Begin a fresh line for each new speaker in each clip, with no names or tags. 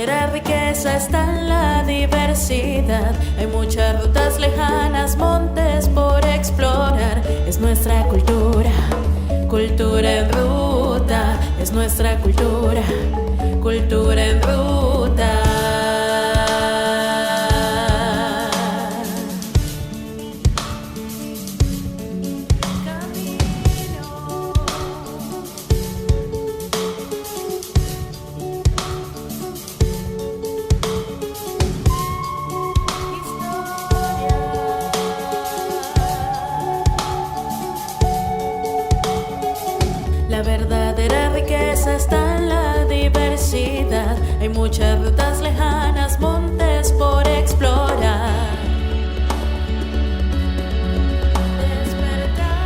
verdadera riqueza está en la diversidad. Hay muchas rutas lejanas, montes por explorar. Es nuestra cultura, cultura en ruta. Es nuestra cultura, cultura en ruta. La verdadera riqueza está en la diversidad. Hay muchas rutas lejanas, montes por explorar. Despertar.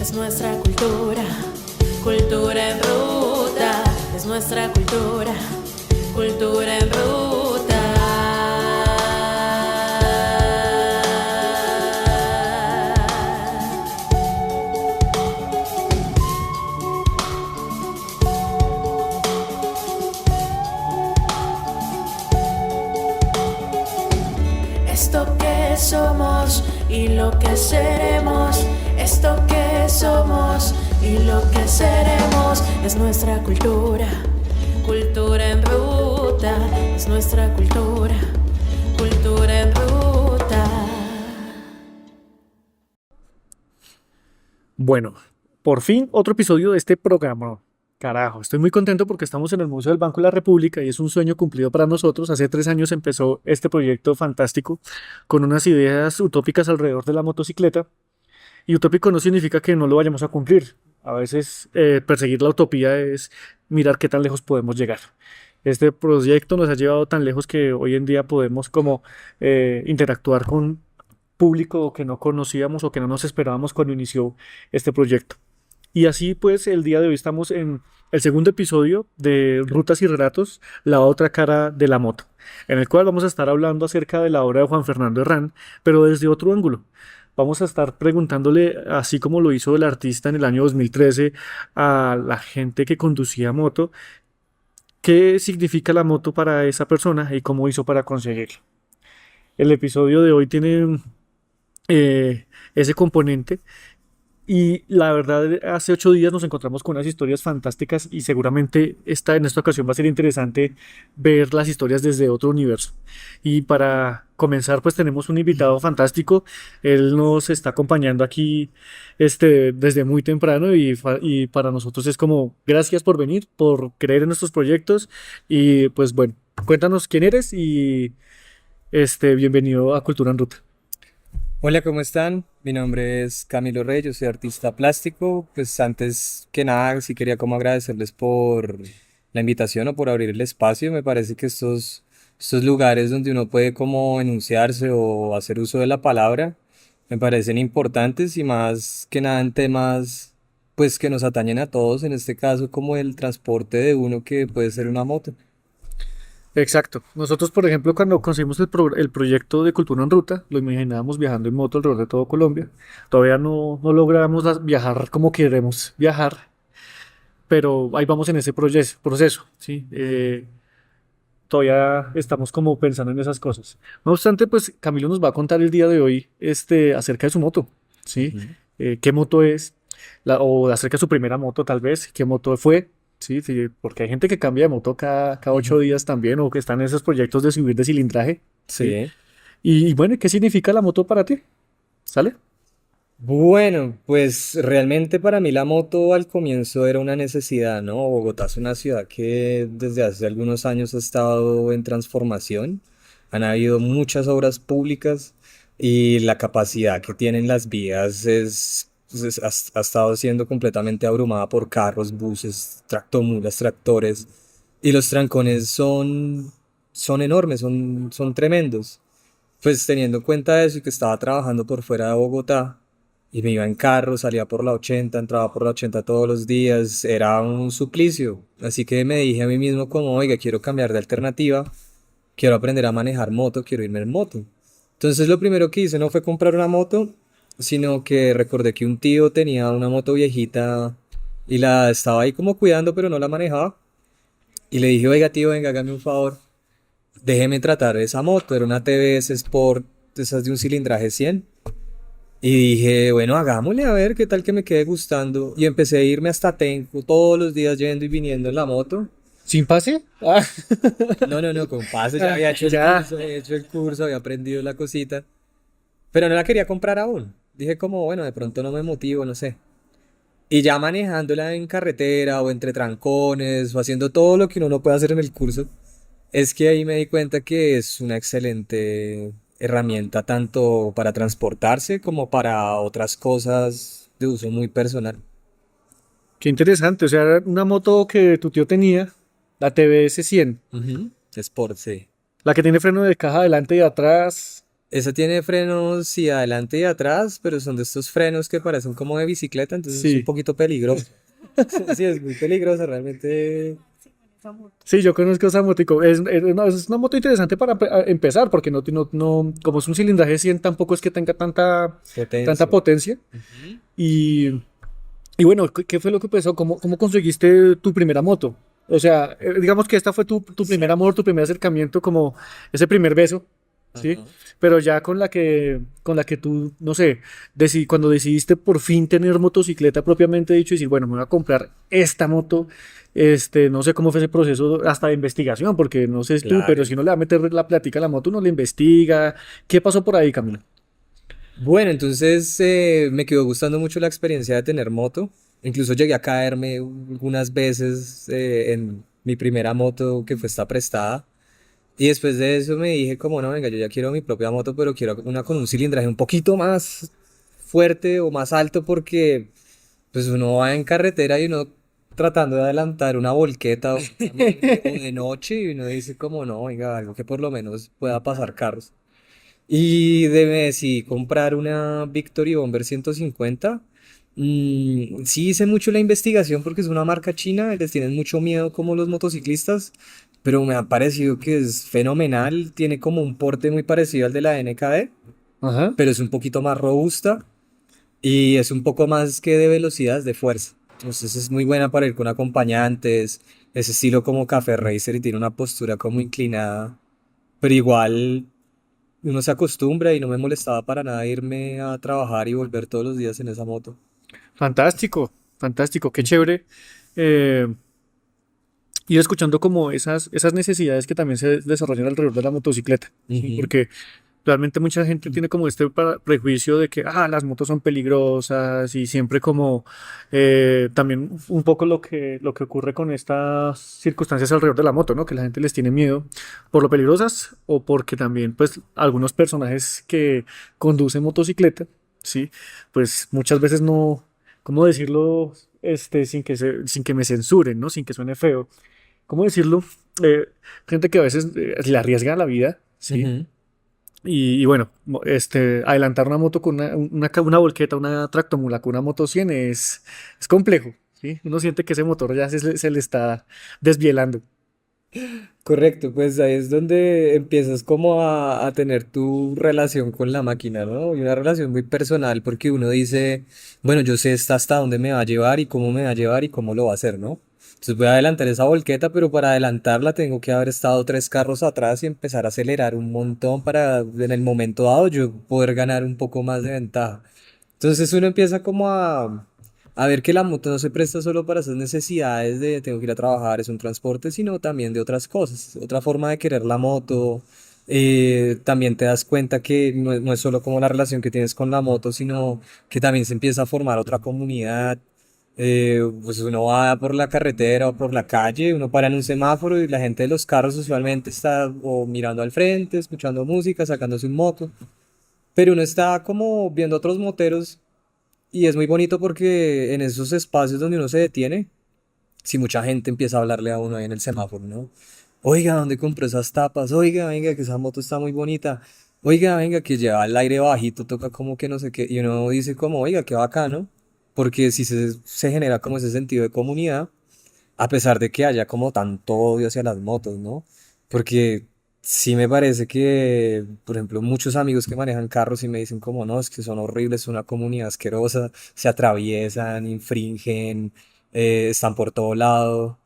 Es nuestra cultura, cultura en ruta. Es nuestra cultura, cultura en ruta. Esto que somos y lo que seremos, esto que somos y lo que seremos, es nuestra cultura, cultura en ruta, es nuestra cultura, cultura en ruta.
Bueno, por fin otro episodio de este programa. Carajo, estoy muy contento porque estamos en el Museo del Banco de la República y es un sueño cumplido para nosotros. Hace 3 años empezó este proyecto fantástico con unas ideas utópicas alrededor de la motocicleta. Y utópico no significa que no lo vayamos a cumplir. A veces perseguir la utopía es mirar qué tan lejos podemos llegar. Este proyecto nos ha llevado tan lejos que hoy en día podemos como interactuar con público que no conocíamos o que no nos esperábamos cuando inició este proyecto. Y así pues el día de hoy estamos en el segundo episodio de Rutas y Relatos, la otra cara de la moto, en el cual vamos a estar hablando acerca de la obra de Juan Fernando Herrán, pero desde otro ángulo. Vamos a estar preguntándole, así como lo hizo el artista en el año 2013, a la gente que conducía moto, qué significa la moto para esa persona y cómo hizo para conseguirlo. El episodio de hoy tiene ese componente. Y la verdad, hace 8 días nos encontramos con unas historias fantásticas y seguramente en esta ocasión va a ser interesante ver las historias desde otro universo. Y para comenzar, pues tenemos un invitado fantástico. Él nos está acompañando aquí desde muy temprano y para nosotros es como gracias por venir, por creer en nuestros proyectos y pues bueno, cuéntanos quién eres y bienvenido a Cultura en Ruta.
Hola, ¿cómo están? Mi nombre es Camilo Rey, yo soy artista plástico. Pues antes que nada, sí quería como agradecerles por la invitación o por abrir el espacio. Me parece que estos lugares donde uno puede como enunciarse o hacer uso de la palabra, me parecen importantes y más que nada en temas pues que nos atañen a todos, en este caso como el transporte de uno que puede ser una moto.
Exacto. Nosotros, por ejemplo, cuando conseguimos el proyecto de Cultura en Ruta, lo imaginábamos viajando en moto alrededor de todo Colombia. Todavía no logramos viajar como queremos viajar, pero ahí vamos en ese proceso, ¿sí? Todavía estamos como pensando en esas cosas. No obstante, pues Camilo nos va a contar el día de hoy acerca de su moto, ¿sí?
Ujú.
¿Qué moto es? O acerca de su primera moto, tal vez. ¿Qué moto fue? Sí, sí, porque hay gente que cambia de moto cada
Ujú.
8 días también, o que están en esos proyectos de subir de cilindraje, ¿sí?
Sí.
Y bueno, ¿qué significa la moto para ti? ¿Sale?
Bueno, pues realmente para mí la moto al comienzo era una necesidad, ¿no? Bogotá es una ciudad que desde hace algunos años ha estado en transformación. Han habido muchas obras públicas y la capacidad que tienen las vías ha estado siendo completamente abrumada por carros, buses, tractomulas, tractores. Y los trancones son enormes, son tremendos. Pues teniendo en cuenta eso y que estaba trabajando por fuera de Bogotá y me iba en carro, salía por la 80, entraba por la 80 todos los días, era un suplicio. Así que me dije a mí mismo como, oiga, quiero cambiar de alternativa, quiero aprender a manejar moto, quiero irme en moto. Entonces lo primero que hice no fue comprar una moto, sino que recordé que un tío tenía una moto viejita y la estaba ahí como cuidando, pero no la manejaba. Y le dije, oiga tío, venga, hágame un favor, déjeme tratar esa moto. Era una TVS Sport, de esas de un cilindraje 100. Y dije, bueno, hagámosle a ver qué tal que me quede gustando. Y empecé a irme hasta Tenco todos los días yendo y viniendo en la moto.
¿Sin pase? Ah,
No, no, no, con pases ya había hecho el
ya.
curso, había hecho el curso, había aprendido la cosita. Pero no la quería comprar aún. Dije como, bueno, de pronto no me motivo, no sé. Y ya manejándola en carretera o entre trancones o haciendo todo lo que uno no puede hacer en el curso, es que ahí me di cuenta que es una excelente herramienta tanto para transportarse como para otras cosas de uso muy personal.
Qué interesante. O sea, era una moto que tu tío tenía, la TBS 100,
Ujú. Sport, sí.
la que tiene freno de caja adelante y atrás.
Esa tiene frenos sí adelante y atrás, pero son de estos frenos que parecen como de bicicleta, entonces es un
Sí,
poquito peligroso. Sí, es muy peligroso, realmente
sí, yo conozco esa motico. Es una moto interesante para empezar, porque como es un cilindraje 100, tampoco es que tenga tanta
potencia.
potencia.
Ujú.
Y, y bueno, ¿qué fue lo que pasó? ¿Cómo conseguiste tu primera moto? O sea, digamos que esta fue tu primer amor, tu primer acercamiento, como ese primer beso, ¿sí?
Ajá.
Pero ya con la que tú, no sé, cuando decidiste por fin tener motocicleta propiamente dicho, y decir, bueno, me voy a comprar esta moto, no sé cómo fue ese proceso hasta de investigación, porque no sé tú, pero
Claro.
si uno le va a meter la plática a la moto, uno le investiga. ¿Qué pasó por ahí, Camilo?
Bueno, entonces me quedó gustando mucho la experiencia de tener moto. Incluso llegué a caerme algunas veces en mi primera moto que fue esta prestada. Y después de eso me dije como no, venga, yo ya quiero mi propia moto, pero quiero una con un cilindraje un poquito más fuerte o más alto porque pues uno va en carretera y uno tratando de adelantar una volqueta o de noche y uno dice como no, venga, algo que por lo menos pueda pasar carros. Me decidí comprar una Victory Bomber 150. Sí hice mucho la investigación porque es una marca china, y les tienen mucho miedo como los motociclistas, pero me ha parecido que es fenomenal, tiene como un porte muy parecido al de la NKD,
Ajá.
pero es un poquito más robusta y es un poco más que de velocidad, es de fuerza. Entonces es muy buena para ir con acompañantes, ese estilo como Café Racer y tiene una postura como inclinada, pero igual uno se acostumbra y no me molestaba para nada irme a trabajar y volver todos los días en esa moto.
Fantástico, fantástico, qué chévere. eh, Ir escuchando como esas necesidades que también se desarrollan alrededor de la motocicleta, ¿sí?
Ujú.
Porque realmente mucha gente tiene como este prejuicio de que las motos son peligrosas y siempre como también un poco lo que ocurre con estas circunstancias alrededor de la moto, ¿no? Que la gente les tiene miedo por lo peligrosas o porque también pues algunos personajes que conducen motocicleta, ¿sí? Pues muchas veces no, ¿cómo decirlo? Sin que me censuren, ¿no? Sin que suene feo. ¿Cómo decirlo? Eh, Gente que a veces le arriesga la vida, ¿sí?
Ujú.
Y bueno, adelantar una moto con una volqueta, una tractomula con una moto 100 es complejo, ¿sí? Uno siente que ese motor ya se le está desvielando.
Correcto, pues ahí es donde empiezas como a tener tu relación con la máquina, ¿no? Y una relación muy personal porque uno dice, bueno, yo sé hasta dónde me va a llevar y cómo me va a llevar y cómo lo va a hacer, ¿no? Entonces voy a adelantar esa volqueta, pero para adelantarla tengo que haber estado tres carros atrás y empezar a acelerar un montón para en el momento dado yo poder ganar un poco más de ventaja. Entonces uno empieza como a ver que la moto no se presta solo para esas necesidades de tengo que ir a trabajar, es un transporte, sino también de otras cosas, otra forma de querer la moto. También te das cuenta que no es solo como la relación que tienes con la moto, sino que también se empieza a formar otra comunidad. Pues uno va por la carretera o por la calle, uno para en un semáforo y la gente de los carros usualmente está o mirando al frente, escuchando música, sacándose un moto, pero uno está como viendo otros moteros y es muy bonito porque en esos espacios donde uno se detiene, si mucha gente empieza a hablarle a uno ahí en el semáforo, ¿no? Oiga, ¿dónde compró esas tapas? Oiga, venga, que esa moto está muy bonita. Oiga, venga, que lleva el aire bajito, toca como que no sé qué. Y uno dice como, oiga, qué bacano. Porque si se genera como ese sentido de comunidad, a pesar de que haya como tanto odio hacia las motos, ¿no? Porque sí me parece que, por ejemplo, muchos amigos que manejan carros y me dicen como, no, es que son horribles, son una comunidad asquerosa, se atraviesan, infringen, están por todo lado.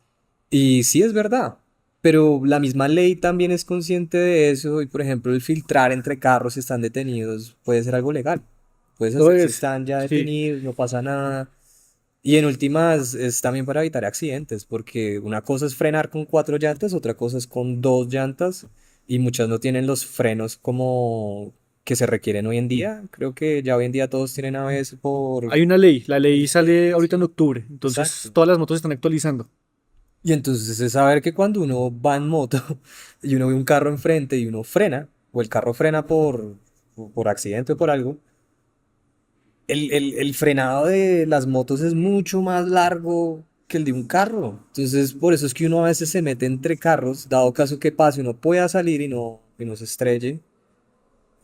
Y sí es verdad, pero la misma ley también es consciente de eso y por ejemplo el filtrar entre carros si están detenidos puede ser algo legal. Puedes
Lo
hacer si
es,
están ya
sí.
detenidos, no pasa nada. Y en últimas es también para evitar accidentes, porque una cosa es frenar con cuatro llantas, otra cosa es con dos llantas, y muchas no tienen los frenos como que se requieren hoy en día. Creo que ya hoy en día todos tienen ABS por
Hay una ley, la ley sale
ley,
ahorita en
sí.
octubre, entonces
Exacto.
todas las motos se están actualizando.
Y entonces es saber que cuando uno va en moto y uno ve un carro enfrente y uno frena, o el carro frena por accidente o por algo, el frenado de las motos es mucho más largo que el de un carro. Entonces, por eso es que uno a veces se mete entre carros, dado caso que pase, uno pueda salir y no se estrelle.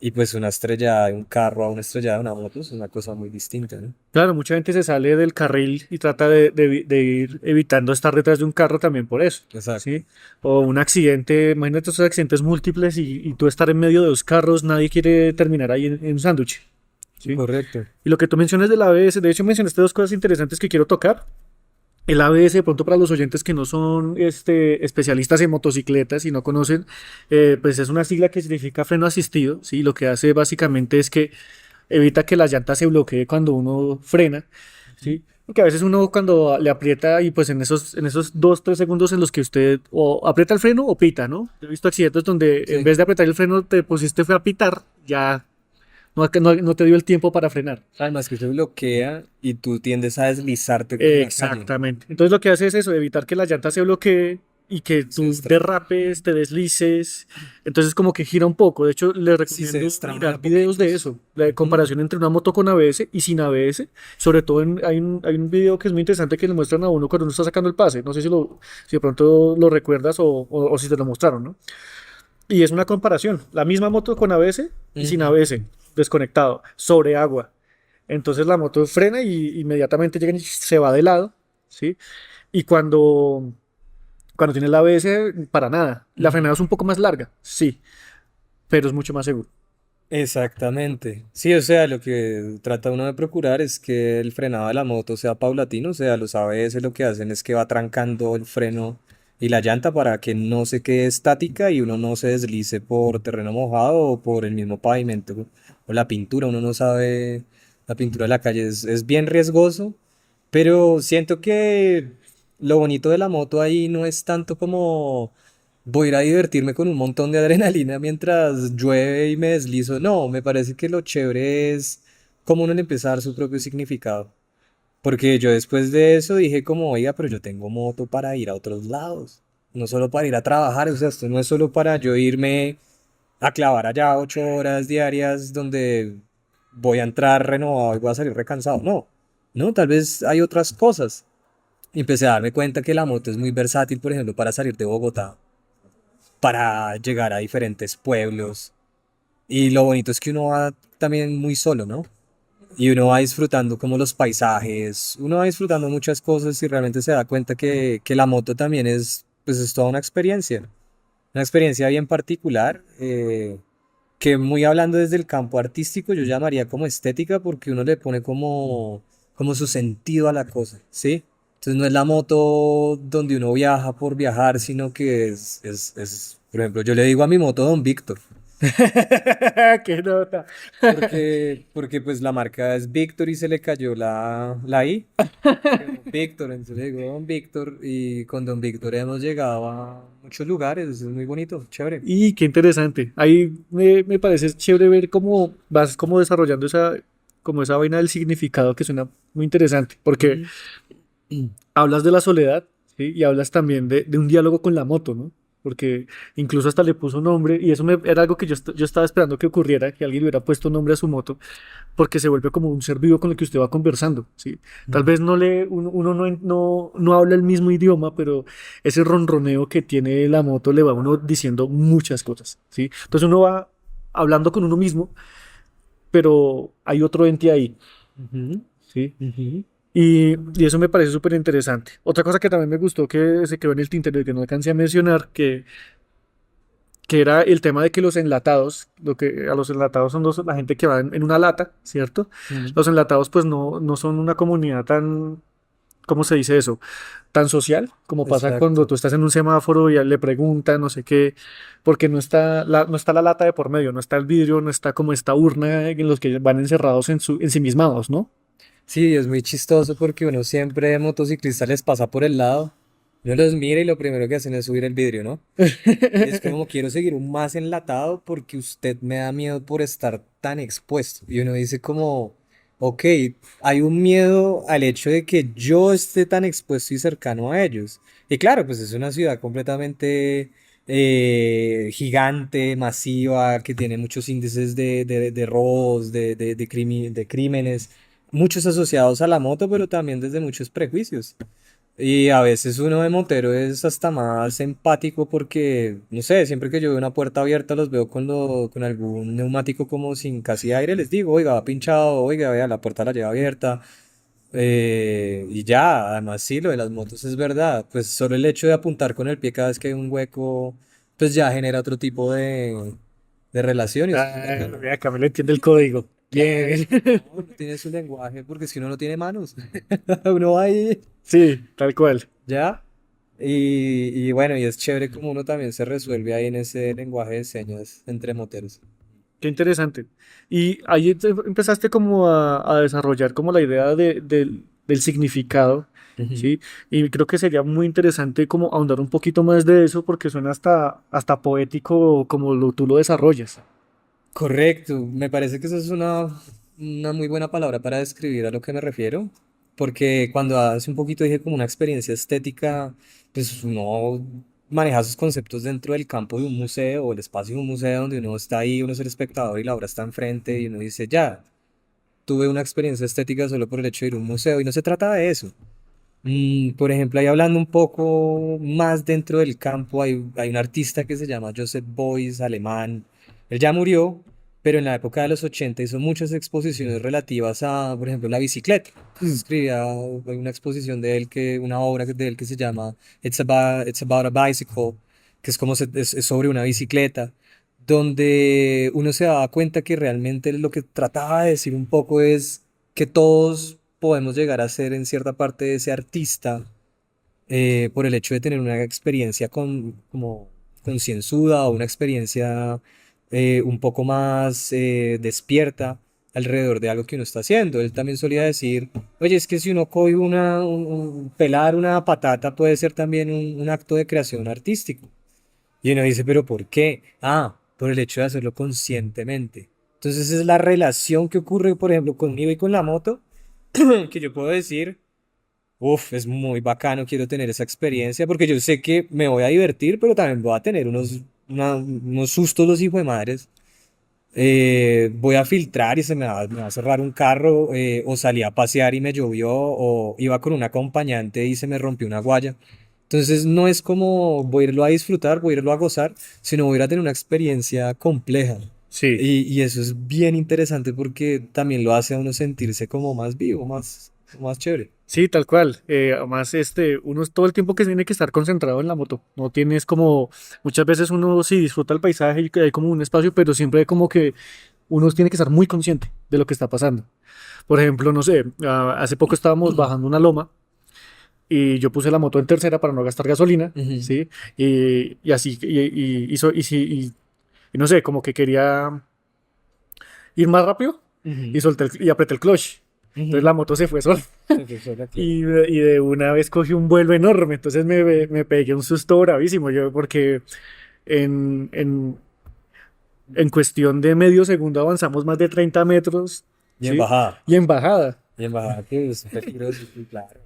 Y pues una estrellada de un carro a una estrellada de una moto es una cosa muy distinta, ¿no?
Claro, mucha gente se sale del carril y trata de ir evitando estar detrás de un carro también por eso,
Exacto.
¿sí? O un accidente, imagínate esos accidentes múltiples y tú estar en medio de dos carros, nadie quiere terminar ahí en un sándwich, ¿sí?
Correcto.
Y lo que tú mencionas del ABS, de hecho mencionaste dos cosas interesantes que quiero tocar. El ABS, de pronto para los oyentes que no son especialistas en motocicletas y no conocen, pues es una sigla que significa freno asistido, ¿sí? Lo que hace básicamente es que evita que la llanta se bloquee cuando uno frena,
Ujú.
¿sí? Porque a veces uno cuando le aprieta y pues en esos 2, 3 segundos en los que usted o aprieta el freno o pita, ¿no? He visto accidentes donde en
Sí.
vez de apretar el freno te pusiste fue a pitar, ya no te dio el tiempo para frenar.
Además que se bloquea y tú tiendes a deslizarte por la calle.
Exactamente. Entonces lo que hace es eso, evitar que la llanta se bloquee y que
Se
tú
destraba.
derrapes, te deslices. Entonces como que gira un poco. De hecho, les
Sí, se
recomiendo
destraba de
mirar
a
videos de
poquitos.
eso, la
Ujú.
comparación entre una moto con ABS y sin ABS. Sobre todo hay un video que es muy interesante que le muestran a uno cuando uno está sacando el pase. No sé si de pronto lo recuerdas o si te lo mostraron, ¿no? Y es una comparación. La misma moto con ABS y sin
Ujú.
ABS, desconectado, sobre agua. Entonces la moto frena y inmediatamente llega y se va de lado, ¿sí? Y cuando tiene el ABS, para nada. La frenada es
Ujú.
un poco más larga, sí, pero es mucho más seguro.
Exactamente. Sí, o sea, lo que trata uno de procurar es que el frenado de la moto sea paulatino, o sea, los ABS lo que hacen es que va trancando el freno y la llanta para que no se quede estática y uno no se deslice por terreno mojado o por el mismo pavimento o la pintura, uno no sabe, la pintura de la calle es bien riesgoso, pero siento que lo bonito de la moto ahí no es tanto como voy a ir a divertirme con un montón de adrenalina mientras llueve y me deslizo. No, me parece que lo chévere es cómo uno le empieza a dar su propio significado. Porque yo después de eso dije como, oiga, pero yo tengo moto para ir a otros lados. No solo para ir a trabajar, o sea, esto no es solo para yo irme a clavar allá 8 horas diarias donde voy a entrar renovado y voy a salir recansado. No, no, tal vez hay otras cosas. Y empecé a darme cuenta que la moto es muy versátil, por ejemplo, para salir de Bogotá para llegar a diferentes pueblos. Y lo bonito es que uno va también muy solo, ¿no? Y uno va disfrutando como los paisajes, uno va disfrutando muchas cosas y realmente se da cuenta que la moto también es, pues es toda una experiencia bien particular, que muy hablando desde el campo artístico yo llamaría como estética porque uno le pone como su sentido a la cosa, ¿sí? Entonces no es la moto donde uno viaja por viajar, sino que por ejemplo, yo le digo a mi moto Don Víctor,
¡Qué nota!
porque pues la marca es Víctor y se le cayó la I. Quedó Víctor, entonces le digo Don Víctor y con Don Víctor hemos llegado a muchos lugares, es muy bonito, chévere.
Y qué interesante. Ahí me parece chévere ver cómo vas como desarrollando como esa vaina del significado que suena muy interesante, porque
Ujú.
hablas de la soledad, ¿sí? Y hablas también de un diálogo con la moto, ¿no? Porque incluso hasta le puso nombre, y eso era algo que yo estaba esperando que ocurriera, que alguien le hubiera puesto nombre a su moto, porque se vuelve como un ser vivo con el que usted va conversando, ¿sí? Tal vez uno no habla el mismo idioma, pero ese ronroneo que tiene la moto le va a uno diciendo muchas cosas, ¿sí? Entonces uno va hablando con uno mismo, pero hay otro ente ahí,
Ujú,
¿sí?
ujú.
Y eso me parece súper interesante. Otra cosa que también me gustó que se quedó en el tintero y que no alcancé a mencionar, que era el tema de que los enlatados, lo que a los enlatados son la gente que va en una lata, ¿cierto?
Ujú.
Los enlatados pues no son una comunidad ¿cómo se dice eso? Tan social como pasa cuando
Exacto.
tú estás en un semáforo y le preguntan, no sé qué, porque no está la lata de por medio, no está el vidrio, no está como esta urna en los que van encerrados ensimismados, ¿no?
Sí, es muy chistoso porque uno siempre de motociclista les pasa por el lado, uno los mira y lo primero que hacen es subir el vidrio, ¿no? Y es como quiero seguir un más enlatado porque usted me da miedo por estar tan expuesto. Y uno dice como, ok, hay un miedo al hecho de que yo esté tan expuesto y cercano a ellos. Y claro, pues es una ciudad completamente gigante, masiva, que tiene muchos índices de robos, de crímenes, muchos asociados a la moto, pero también desde muchos prejuicios. Y a veces uno de motero es hasta más empático porque, no sé, siempre que yo veo una puerta abierta los veo con algún neumático como sin casi aire, les digo, oiga, va pinchado, oiga, vea, la puerta la lleva abierta. Y ya, además sí, lo de las motos es verdad, pues solo el hecho de apuntar con el pie cada vez que hay un hueco, pues ya genera otro tipo de relación y eso es muy
Ah,
bacano.
vea, Camilo entiende el código.
Claro,
Bien.
no, uno tiene su lenguaje porque si uno no tiene manos, uno va ahí.
Sí, tal cual.
¿Ya? Y bueno, y es chévere como uno también se resuelve ahí en ese lenguaje de señas entre moteros.
Qué interesante. Y ahí empezaste como a desarrollar como la idea del significado,
Ujú.
¿sí? Y creo que sería muy interesante como ahondar un poquito más de eso porque suena hasta poético como tú lo desarrollas.
Correcto, me parece que eso es una muy buena palabra para describir a lo que me refiero, porque cuando hace un poquito dije como una experiencia estética, pues uno maneja sus conceptos dentro del campo de un museo o el espacio de un museo donde uno está ahí, uno es el espectador y la obra está enfrente y uno dice, ya, tuve una experiencia estética solo por el hecho de ir a un museo y no se trata de eso. Por ejemplo, ahí hablando un poco más dentro del campo, hay un artista que se llama Joseph Beuys, alemán. Él ya murió, pero en la época de los 80 hizo muchas exposiciones relativas a, por ejemplo, la bicicleta. Entonces escribía, hay una exposición de él, una obra de él que se llama It's About a Bicycle, que es como es sobre una bicicleta, donde uno se daba cuenta que realmente lo que trataba de decir un poco es que todos podemos llegar a ser en cierta parte ese artista por el hecho de tener una experiencia como concienzuda o una experiencia un poco más despierta alrededor de algo que uno está haciendo. Él también solía decir, oye, es que si uno coge pelar una patata puede ser también un acto de creación artístico. Y uno dice, pero ¿por qué? Ah, por el hecho de hacerlo conscientemente. Entonces es la relación que ocurre, por ejemplo, conmigo y con la moto, que yo puedo decir, uff, es muy bacano, quiero tener esa experiencia, porque yo sé que me voy a divertir, pero también voy a tener unos sustos los hijos de madres. Voy a filtrar y me va a cerrar un carro, o salí a pasear y me llovió, o iba con un acompañante y se me rompió una guaya. Entonces no es como voy a irlo a disfrutar, voy a irlo a gozar, sino voy a ir a tener una experiencia compleja.
Sí.
Y eso es bien interesante porque también lo hace a uno sentirse como más vivo, más chévere.
Sí, tal cual. Además, uno todo el tiempo que tiene que estar concentrado en la moto. No tienes como, muchas veces uno sí disfruta el paisaje y que hay como un espacio, pero siempre como que uno tiene que estar muy consciente de lo que está pasando. Por ejemplo, no sé, hace poco estábamos bajando una loma y yo puse la moto en tercera para no gastar gasolina,
Ujú,
¿sí? Y así, y no sé, como que quería ir más rápido
ujú,
y apreté el clutch. Entonces
ujú.
la moto se fue sola.
Se fue sola, claro.
Y de una vez cogí un vuelo enorme, entonces me pegué un susto bravísimo, yo porque en, en, en cuestión de medio segundo avanzamos más de 30 metros,
Y en
¿sí?
bajada.
Y en bajada.
Y en bajada, que es peligroso, sí, claro.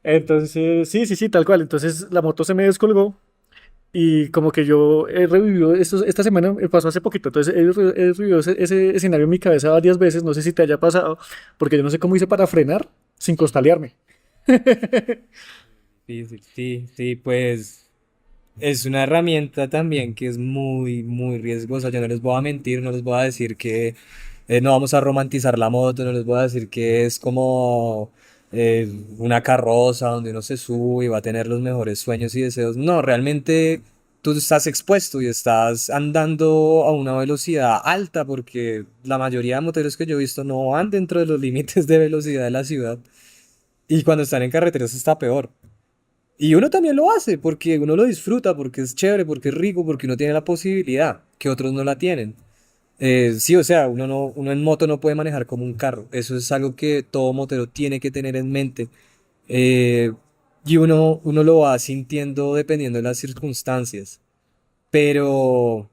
Entonces, sí, sí, sí, tal cual. Entonces la moto se me descolgó y como que yo he revivido, esta semana me pasó hace poquito, entonces he revivido ese escenario en mi cabeza varias veces, no sé si te haya pasado, porque yo no sé cómo hice para frenar sin costalearme.
Sí, sí, sí, sí, pues es una herramienta también que es muy riesgosa. Yo no les voy a mentir, no les voy a decir que no vamos a romantizar la moto, no les voy a decir que es como una carroza donde uno se sube y va a tener los mejores sueños y deseos. No, realmente tú estás expuesto y estás andando a una velocidad alta porque la mayoría de moteros que yo he visto no van dentro de los límites de velocidad de la ciudad. Y cuando están en carreteras está peor. Y uno también lo hace porque uno lo disfruta, porque es chévere, porque es rico, porque uno tiene la posibilidad que otros no la tienen. Sí, o sea, uno, no, uno en moto no puede manejar como un carro. Eso es algo que todo motero tiene que tener en mente. Eh, y uno lo va sintiendo dependiendo de las circunstancias. Pero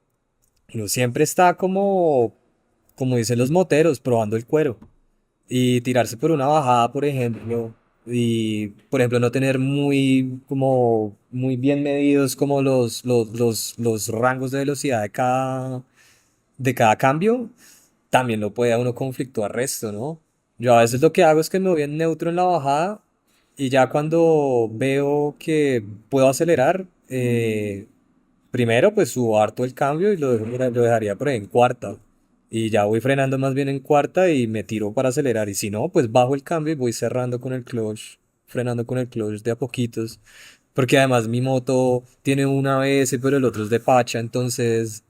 uno siempre está como dicen los moteros, probando el cuero. Y tirarse por una bajada, por ejemplo. Y, por ejemplo, no tener muy bien medidos como los rangos de velocidad de cada cambio, también lo puede a uno conflictuar resto, ¿no? Yo a veces lo que hago es que me voy en neutro en la bajada y ya cuando veo que puedo acelerar, primero pues subo harto el cambio y lo dejaría por ahí en cuarta. Y ya voy frenando más bien en cuarta y me tiro para acelerar. Y si no, pues bajo el cambio y voy cerrando con el clutch, frenando con el clutch de a poquitos. Porque además mi moto tiene un ABS, pero el otro es de pacha, entonces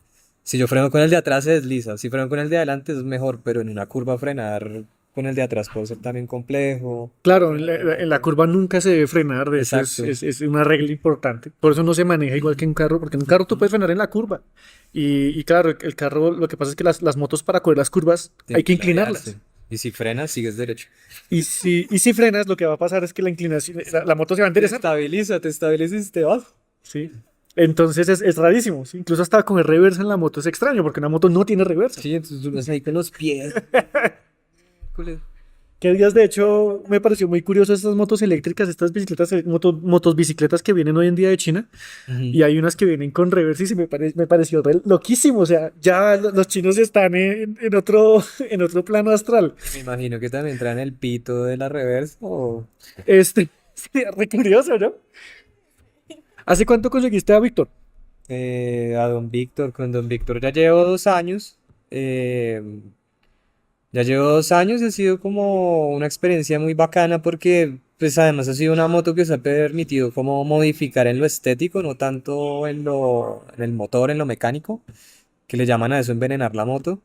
si yo freno con el de atrás se desliza, si freno con el de adelante es mejor, pero en una curva frenar con el de atrás puede ser también complejo.
Claro, en la curva nunca se debe frenar, de hecho es,
Exacto,
es, es una regla importante. Por eso no se maneja igual que en un carro, porque en un carro tú puedes frenar en la curva. Y claro, el carro, lo que pasa es que las motos para correr las curvas hay
tiene
que
que ladearse.
inclinarlas.
Y si frenas, sigues derecho.
Y si frenas, lo que va a pasar es que la inclinación, la moto se va a enderezar.
Te estabilizas y te vas.
¿Sí? Entonces es rarísimo, ¿sí? Incluso hasta coger reversa en la moto es extraño, porque una moto no tiene reversa.
Sí, entonces tú vas ahí con los pies. Cule.
Que días, de hecho, me pareció muy curioso estas motos eléctricas, estas bicicletas, motos bicicletas que vienen hoy en día de China. Y
Ujú.
hay unas que vienen con reversa y me pareció loquísimo. O sea, ya los chinos están en otro, en otro plano astral.
Me imagino que también traen el pito de la reversa o
Este, sería re curioso, ¿no? ¿Hace cuánto conseguiste a Víctor?
a Don Víctor. Con Don Víctor ya llevo 2 años. eh, Ya llevo 2 años y ha sido como una experiencia muy bacana porque pues además ha sido una moto que se ha permitido como modificar en lo estético, no tanto en el motor, en lo mecánico, que le llaman a eso envenenar la moto,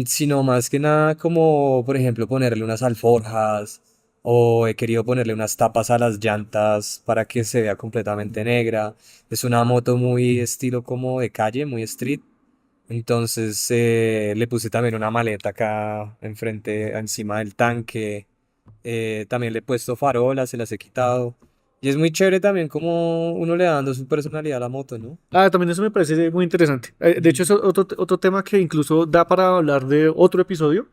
sino más que nada como por ejemplo ponerle unas alforjas o he querido ponerle unas tapas a las llantas para que se vea completamente negra. Es una moto muy estilo como de calle, muy street. Entonces le puse también una maleta acá enfrente, encima del tanque. También le he puesto farolas, se las he quitado. Y es muy chévere también como uno le va dando su personalidad a la moto, ¿no?
Ah, también eso me parece muy interesante. De hecho,
Ujú.
es otro tema que incluso da para hablar de otro episodio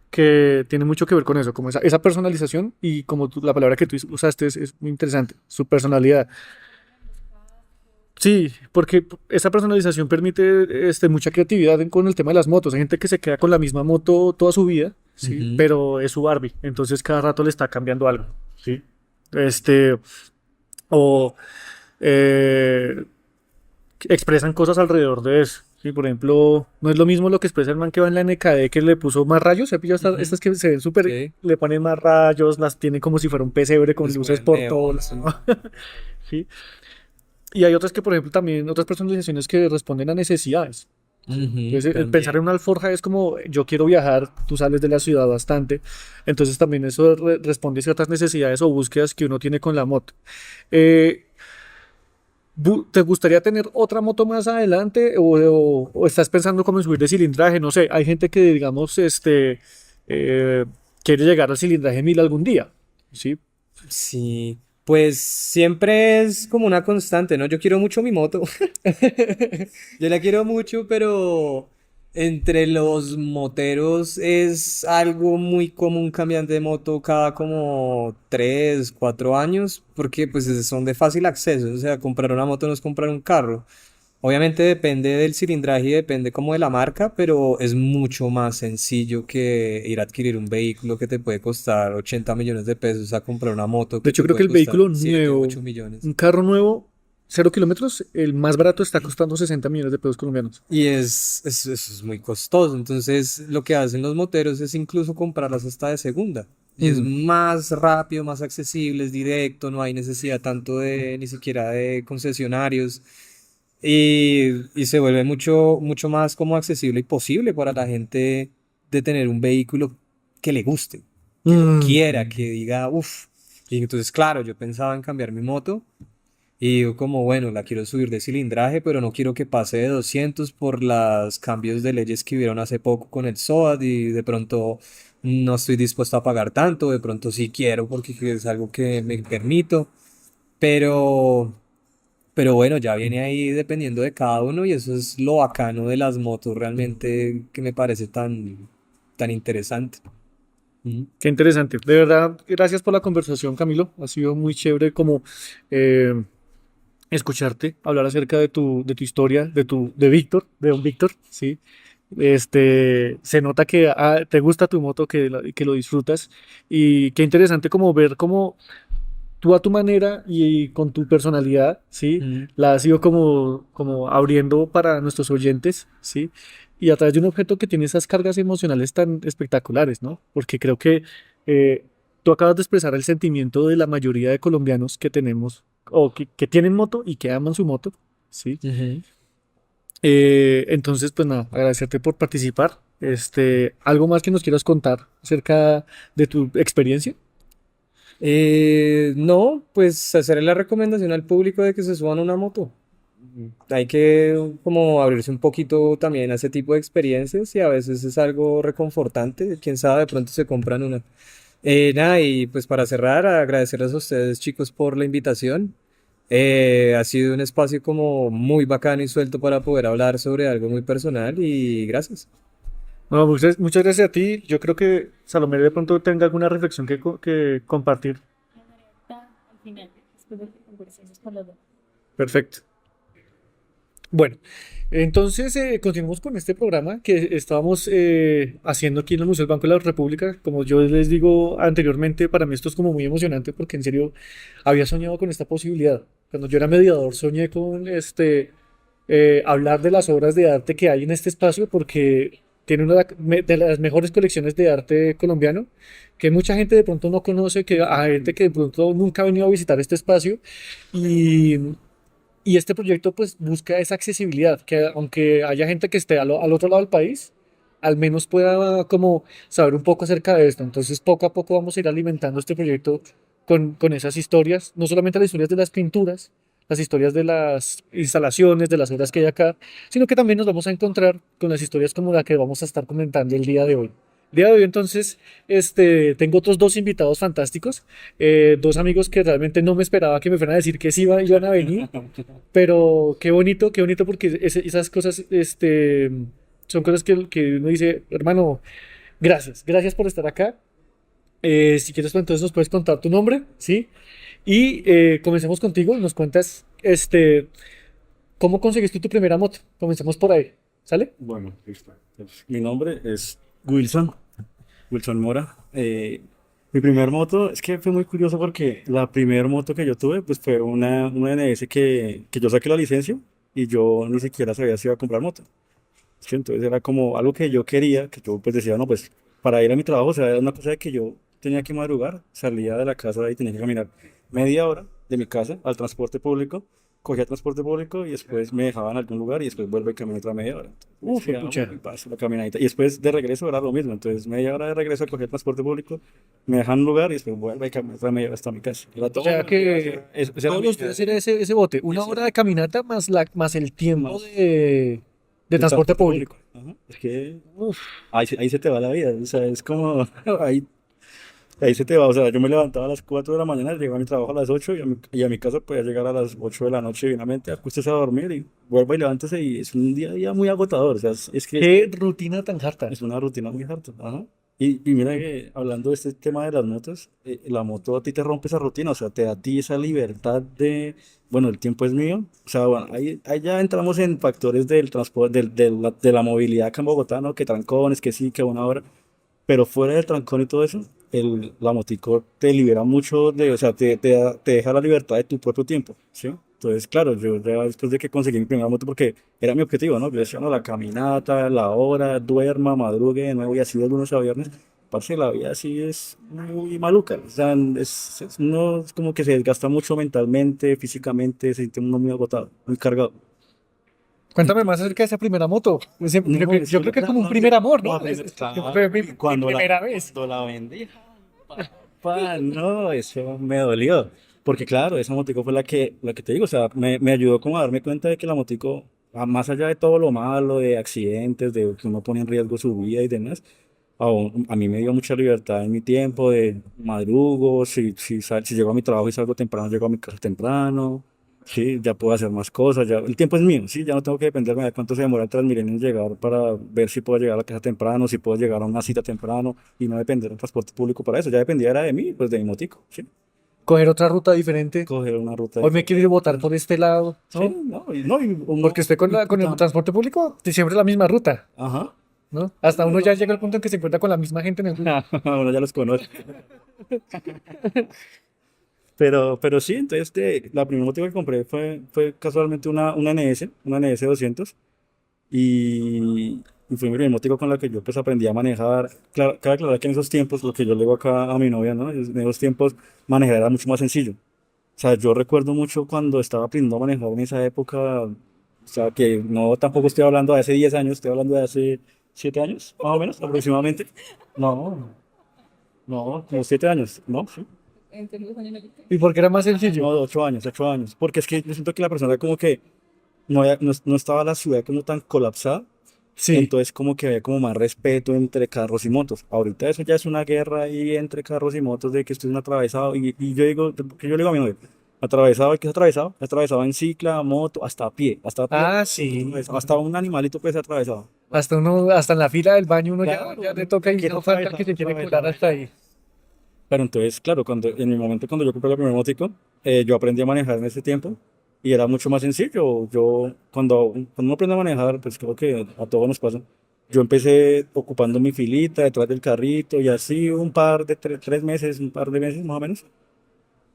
que tiene mucho que ver con eso, como esa personalización y como la palabra que tú usaste es muy interesante, su personalidad. Sí, porque esa personalización permite mucha creatividad con el tema de las motos. Hay gente que se queda con la misma moto toda su vida, sí,
Ujú.
pero es su Barbie, entonces cada rato le está cambiando algo, sí. Este, o eh, expresan cosas alrededor de eso. Sí, por ejemplo, no es lo mismo lo que expresa el man que va en la NKD que le puso más rayos. ¿Se pillado estas
Ujú.
que se ven súper,
Sí,
le ponen más rayos, las tienen como si fuera un pesebre con
les
luces
ponen
por todos
neón.
lados? Sí. Y hay otras que, por ejemplo, también otras personalizaciones que responden a necesidades. ¿Sí?
Ujú,
Entonces, el pensar en
también.
una alforja es como yo quiero viajar, tú sales de la ciudad bastante, entonces también eso responde a ciertas necesidades o búsquedas que uno tiene con la moto. Eh, ¿Te gustaría tener otra moto más adelante o estás pensando como en subir de cilindraje? No sé, hay gente que, digamos, eh, quiere llegar al cilindraje 1000 algún día, ¿sí?
Sí, pues siempre es como una constante, ¿no? Yo quiero mucho mi moto. Yo la quiero mucho, pero entre los moteros es algo muy común cambiar de moto cada como 3, 4 años, porque pues son de fácil acceso, o sea, comprar una moto no es comprar un carro. Obviamente depende del cilindraje y depende como de la marca, pero es mucho más sencillo que ir a adquirir un vehículo que te puede costar 80 millones de pesos a comprar una moto
De
que
hecho,
te
creo que
puede
el
costar
vehículo
7,
nuevo,
8 millones.
un carro nuevo, 0 kilómetros, el más barato está costando 60 millones de pesos colombianos.
Y eso es muy costoso. Entonces, lo que hacen los moteros es incluso comprarlas hasta de segunda. Y es
Mm.
más rápido, más accesible, es directo, no hay necesidad tanto de ni siquiera de concesionarios. Y se vuelve mucho, mucho más como accesible y posible para la gente de tener un vehículo que le guste. que lo
Mm.
quiera, que diga, uff. Y entonces, claro, yo pensaba en cambiar mi moto y digo como, bueno, la quiero subir de cilindraje, pero no quiero que pase de 200 por los cambios de leyes que hubieron hace poco con el SOAT y de pronto no estoy dispuesto a pagar tanto, de pronto sí quiero porque es algo que me permito, pero, pero bueno, ya viene ahí dependiendo de cada uno y eso es lo bacano de las motos realmente que me parece tan interesante. Mm.
Qué interesante. De verdad, gracias por la conversación, Camilo. Ha sido muy chévere como eh, escucharte hablar acerca de tu historia, de Víctor, de don Víctor, ¿sí? Se nota que te gusta tu moto, que lo disfrutas y qué interesante como ver cómo tú a tu manera y con tu personalidad, ¿sí?
Mm.
La has ido como abriendo para nuestros oyentes, ¿sí? Y a través de un objeto que tiene esas cargas emocionales tan espectaculares, ¿no? Porque creo que eh, tú acabas de expresar el sentimiento de la mayoría de colombianos que tenemos, o que tienen moto y que aman su moto, ¿sí?
Ujú.
Entonces, pues nada, agradecerte por participar. ¿Algo más que nos quieras contar acerca de tu experiencia?
No, pues hacer la recomendación al público de que se suban a una moto. Hay que como abrirse un poquito también a ese tipo de experiencias y a veces es algo reconfortante. Quién sabe, de pronto se compran una. Nada, y pues para cerrar, agradecerles a ustedes chicos por la invitación. Ha sido un espacio como muy bacano y suelto para poder hablar sobre algo muy personal y gracias.
No, muchas gracias a ti. Yo creo que Salomé de pronto tenga alguna reflexión que compartir.
Al final, después de que conversemos con los dos.
Perfecto. Bueno, entonces continuamos con este programa que estábamos haciendo aquí en el Museo del Banco de la República. Como yo les digo anteriormente, para mí esto es como muy emocionante porque en serio había soñado con esta posibilidad. Cuando yo era mediador, soñé con hablar de las obras de arte que hay en este espacio porque tiene una de las mejores colecciones de arte colombiano que mucha gente de pronto no conoce, que hay gente que de pronto nunca ha venido a visitar este espacio y, y este proyecto pues busca esa accesibilidad, que aunque haya gente que esté al otro lado del país, al menos pueda como saber un poco acerca de esto. Entonces poco a poco vamos a ir alimentando este proyecto con esas historias, no solamente las historias de las pinturas, las historias de las instalaciones, de las obras que hay acá, sino que también nos vamos a encontrar con las historias como la que vamos a estar comentando el día de hoy. El día de hoy, entonces, tengo otros dos invitados fantásticos, dos amigos que realmente no me esperaba que me fueran a decir que sí iban a venir, pero qué bonito porque esas cosas, son cosas que uno dice, hermano, gracias por estar acá. Si quieres, pues entonces nos puedes contar tu nombre, ¿sí? Y comencemos contigo, nos cuentas, ¿cómo conseguiste tu primera moto? Comencemos por ahí, ¿sale?
Bueno, listo. Pues, mi nombre es Wilson Mora. Mi primer moto, es que fue muy curioso porque la primer moto que yo tuve, pues fue una NS que yo saqué la licencia y yo ni siquiera sabía si iba a comprar moto. Es que entonces era como algo que yo quería, que yo pues decía, no, pues para ir a mi trabajo, o sea, era una cosa de que yo tenía que madrugar, salía de la casa y tenía que caminar media hora de mi casa al transporte público, cogía transporte público y después me dejaban en algún lugar y después vuelvo y camino otra media hora.
Uf,
Entonces,
pucha.
muy fácil la caminadita. Y después de regreso era lo mismo, entonces media hora de regreso a coger transporte público, me dejan en un lugar y después vuelvo y camino otra media hora hasta mi casa. Era
O
todos
sea
los días,
que
esa era
todos
mi
los
vida
días era ese bote, una
eso,
hora de caminata más el tiempo
más
de
de
transporte
transporte
público.
público. Ajá. Es que
Uf,
ahí se te va la vida, o sea, es como, ahí se te va, o sea, yo me levantaba a las 4 de la mañana, llegaba a mi trabajo a las 8 y a mi casa podía llegar a las 8 de la noche divinamente, acuéstese a dormir y vuelva y levántese y es un día a día muy agotador, o sea, es que
qué rutina tan harta.
es una rutina muy harta. Ajá. Y mira que hablando de este tema de las motos, la moto a ti te rompe esa rutina, o sea, te da a ti esa libertad de, bueno, el tiempo es mío, o sea, bueno, ahí ya entramos en factores del transporte, de la movilidad acá en Bogotá, ¿no? Que trancones, que sí, que una hora. Pero fuera del trancón y todo eso, la motico te libera mucho de, o sea, te deja la libertad de tu propio tiempo, ¿sí? Entonces, claro, yo ya después de que conseguí mi primera moto, porque era mi objetivo, ¿no? Yo decía, no, la caminata, la hora, duerma, madrugue de nuevo y así de lunes a viernes. Parce, la vida así es muy maluca, o sea, uno es como que se desgasta mucho mentalmente, físicamente, se siente uno muy agotado, muy cargado.
Cuéntame más acerca de esa primera moto.
No,
Yo creo que es como un primer amor, ¿no?
no,
Fue mi
cuando
primera vez.
cuando la vendí. No, eso me dolió. Porque claro, esa motico fue la que te digo, o sea, me ayudó como a darme cuenta de que la motico, más allá de todo lo malo, de accidentes, de que uno pone en riesgo su vida y demás, a mí me dio mucha libertad en mi tiempo de madrugo, si llego a mi trabajo y salgo temprano, llego a mi casa temprano, sí, ya puedo hacer más cosas, ya, el tiempo es mío, sí, ya no tengo que dependerme de cuánto se demora el Transmilenio en llegar para ver si puedo llegar a la casa temprano, si puedo llegar a una cita temprano y no depender del transporte público para eso, ya dependía era de mí, pues de mi motico, sí,
Coger otra ruta diferente.
coger una ruta
Hoy me
diferente.
quiero ir votar por este lado,
Sí,
¿no?
no, y
Porque usted con el transporte público, siempre es la misma ruta,
ajá,
¿no? Hasta uno ya llega al punto en que se encuentra con la misma gente en el bus.
uno ya los conoce. Pero sí, entonces la primera motivo que compré fue casualmente una NS 200 y fue mi primer motivo con la que yo pues aprendí a manejar. Claro, cabe aclarar que en esos tiempos, lo que yo le digo acá a mi novia, ¿no? En esos tiempos manejar era mucho más sencillo. O sea, yo recuerdo mucho cuando estaba aprendiendo a manejar en esa época, o sea, que no tampoco estoy hablando de hace 10 años, estoy hablando de hace 7 años, más o menos, aproximadamente. No, no, como 7 años, ¿no? Sí.
¿Y por qué era más
No,
sencillo?
8 años, 8 años. Porque es que yo siento que la persona como que no estaba la ciudad como tan colapsada,
Sí.
entonces como que había como más respeto entre carros y motos. Ahorita eso ya es una guerra ahí entre carros y motos de que esto es un atravesado y yo digo, que yo le digo a mi novia, atravesado, ¿qué es atravesado? Atravesado en cicla, moto, hasta a pie,
Ah, sí.
hasta un animalito puede ser atravesado.
Hasta en la fila del baño uno
Claro,
ya le toca y
quiero
no falta el que
atravesar,
se quiere colar
atravesar.
hasta ahí.
Pero entonces, claro, en mi momento cuando yo compré la primera motico, yo aprendí a manejar en ese tiempo y era mucho más sencillo. Cuando uno aprende a manejar, pues creo que a todos nos pasa. Yo empecé ocupando mi filita detrás del carrito y así un par de meses más o menos.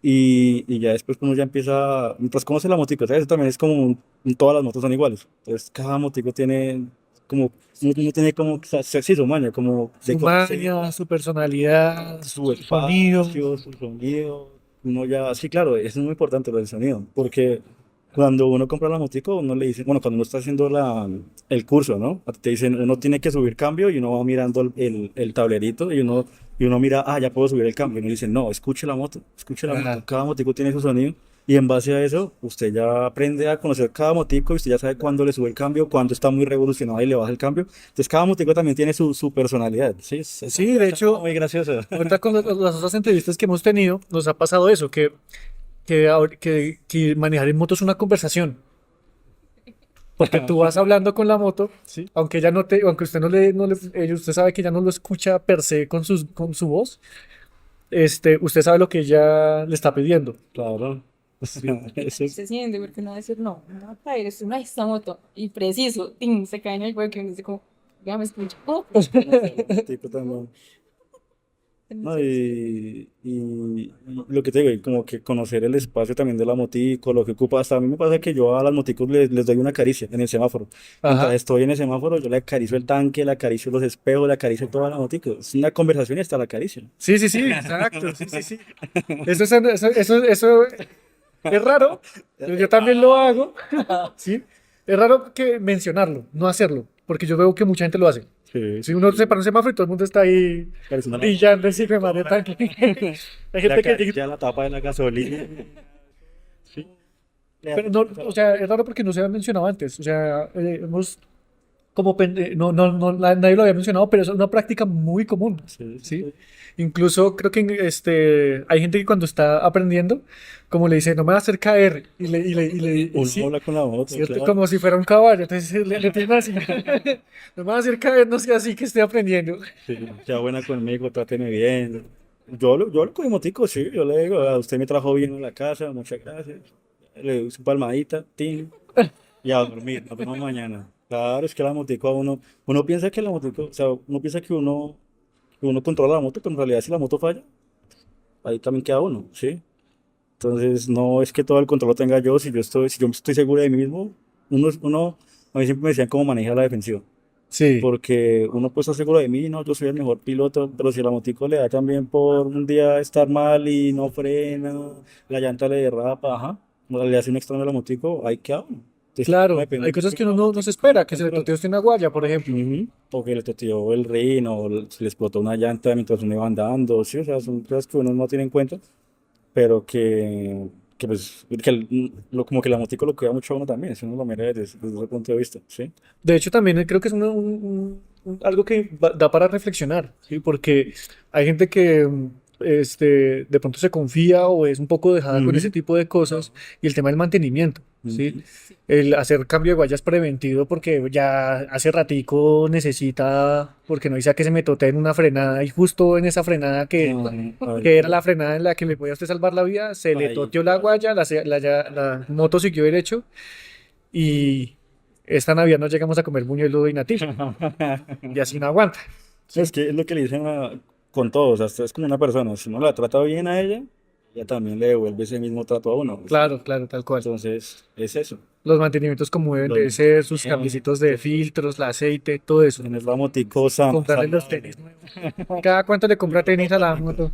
Y ya después uno ya empieza, mientras conoce la motico, ¿sabes? Eso también es como, todas las motos son iguales. Entonces cada motico tiene como, uno tiene como, sí, su maña, como de
Su
conocer
maña, su personalidad,
su
su sonido.
espacio, su sonido. Uno ya, sí, claro, eso es muy importante lo del sonido, porque cuando uno compra la motico, uno le dice, bueno, cuando uno está haciendo el curso, ¿no? A ti te dicen, uno tiene que subir cambio y uno va mirando el tablerito y uno mira, ya puedo subir el cambio. Y uno dice, no, escuche la moto,
Ajá.
cada motico tiene su sonido. Y en base a eso, usted ya aprende a conocer cada motico y usted ya sabe cuándo le sube el cambio, cuándo está muy revolucionado y le baja el cambio. Entonces, cada motico también tiene su personalidad. Sí, es
Sí, de hecho,
muy gracioso.
ahorita con las otras entrevistas que hemos tenido, nos ha pasado eso, que manejar en moto es una conversación. Porque tú vas hablando con la moto,
Sí,
aunque usted usted sabe que ya no lo escucha per se con su voz, usted sabe lo que ella le está pidiendo.
claro. Eso es
Se siente porque uno va a decir, no, no va a caer, es una esta moto. Y preciso, ¡ting! Se cae en el hueco y uno dice como, ya me escucho. Oh,
tipo también. No, y lo que te digo, y como que conocer el espacio también de la motico, lo que ocupa. Hasta a mí me pasa que yo a las moticos les doy una caricia en el semáforo. Mientras
Ajá.
estoy en el semáforo, yo le acaricio el tanque, le acaricio los espejos, le acaricio toda la motico. Es una conversación y hasta la acaricio.
Sí, sí, sí, exacto. Sí, sí, sí. Eso es raro. Yo también lo hago. Sí. Es raro que mencionarlo, no hacerlo, porque yo veo que mucha gente lo hace.
Sí,
Si uno se para un semáforo y todo el mundo está ahí
acariciando la moto.
brillando encima de tanque. Hay
Le
gente que
acaricia la tapa de la gasolina. Sí.
pero no, o sea, es raro porque no se había mencionado antes. O sea, hemos nadie lo había mencionado, pero es una práctica muy común,
Sí, sí,
¿sí?
sí.
Incluso creo que hay gente que cuando está aprendiendo, como le dice, no me va a hacer caer, y
Uno
sí,
habla con la moto,
¿cierto?
claro.
Como si fuera un caballo, entonces le tienen así, no me va a hacer caer, no sea así que esté aprendiendo.
Sí, sea buena conmigo, tráteme bien. Yo lo con motico, sí, yo le digo, usted me trajo bien a la casa, muchas gracias. Le doy su palmadita, tin, y a dormir, nos vemos mañana. Claro, es que la motico uno piensa que la motico, o sea, uno piensa que uno controla la moto, pero en realidad si la moto falla, ahí también queda uno, ¿sí? Entonces, no es que todo el control lo tenga yo, si yo estoy seguro de mí mismo, a mí siempre me decían cómo manejar la defensiva.
Sí,
Porque uno puede estar seguro de mí, no, yo soy el mejor piloto, pero si la motico le da también por un día estar mal y no frena, la llanta le derrapa, ajá, o le hace un extraño a la motico, ahí queda uno. Entonces,
Claro,
depende
hay
de
cosas
qué
que uno no se espera, que se le
pero-
toteó usted una guaya, por ejemplo.
Ujú. O que le toteó el rin, o se le explotó una llanta mientras uno iba andando, sí, o sea, son cosas que uno no tiene en cuenta, pero que pues, como que la motico lo cuida mucho a uno también, si uno lo mira desde ese punto de vista, ¿sí?
De hecho, también creo que es algo que da para reflexionar, ¿sí? Porque hay gente que de pronto se confía o es un poco dejada con ese
Ujú,
tipo de cosas y el tema del mantenimiento, ¿sí?
ujú.
El hacer cambio de guayas preventivo porque ya hace ratico necesita, porque no dice que se me tote en una frenada y justo en esa frenada
Ay,
que era la frenada en la que le podía a usted salvar la vida, se le
ay.
toteó la guaya, la moto siguió derecho y esta Navidad nos llegamos a comer buñuelo y natilla y así no aguanta.
Es que es lo que le dicen con todos, hasta es como una persona, si uno la trata bien a ella, ella también le devuelve ese mismo trato a uno, ¿sí?
Claro, claro, tal cual.
Entonces, es eso.
Los mantenimientos como deben
Lo
de ser, sus
bien,
cambiecitos de filtros, el aceite, todo eso.
tener la motico Sam,
Comprarle los tenis nuevos. ¿Cada cuánto le compra tenis a la moto?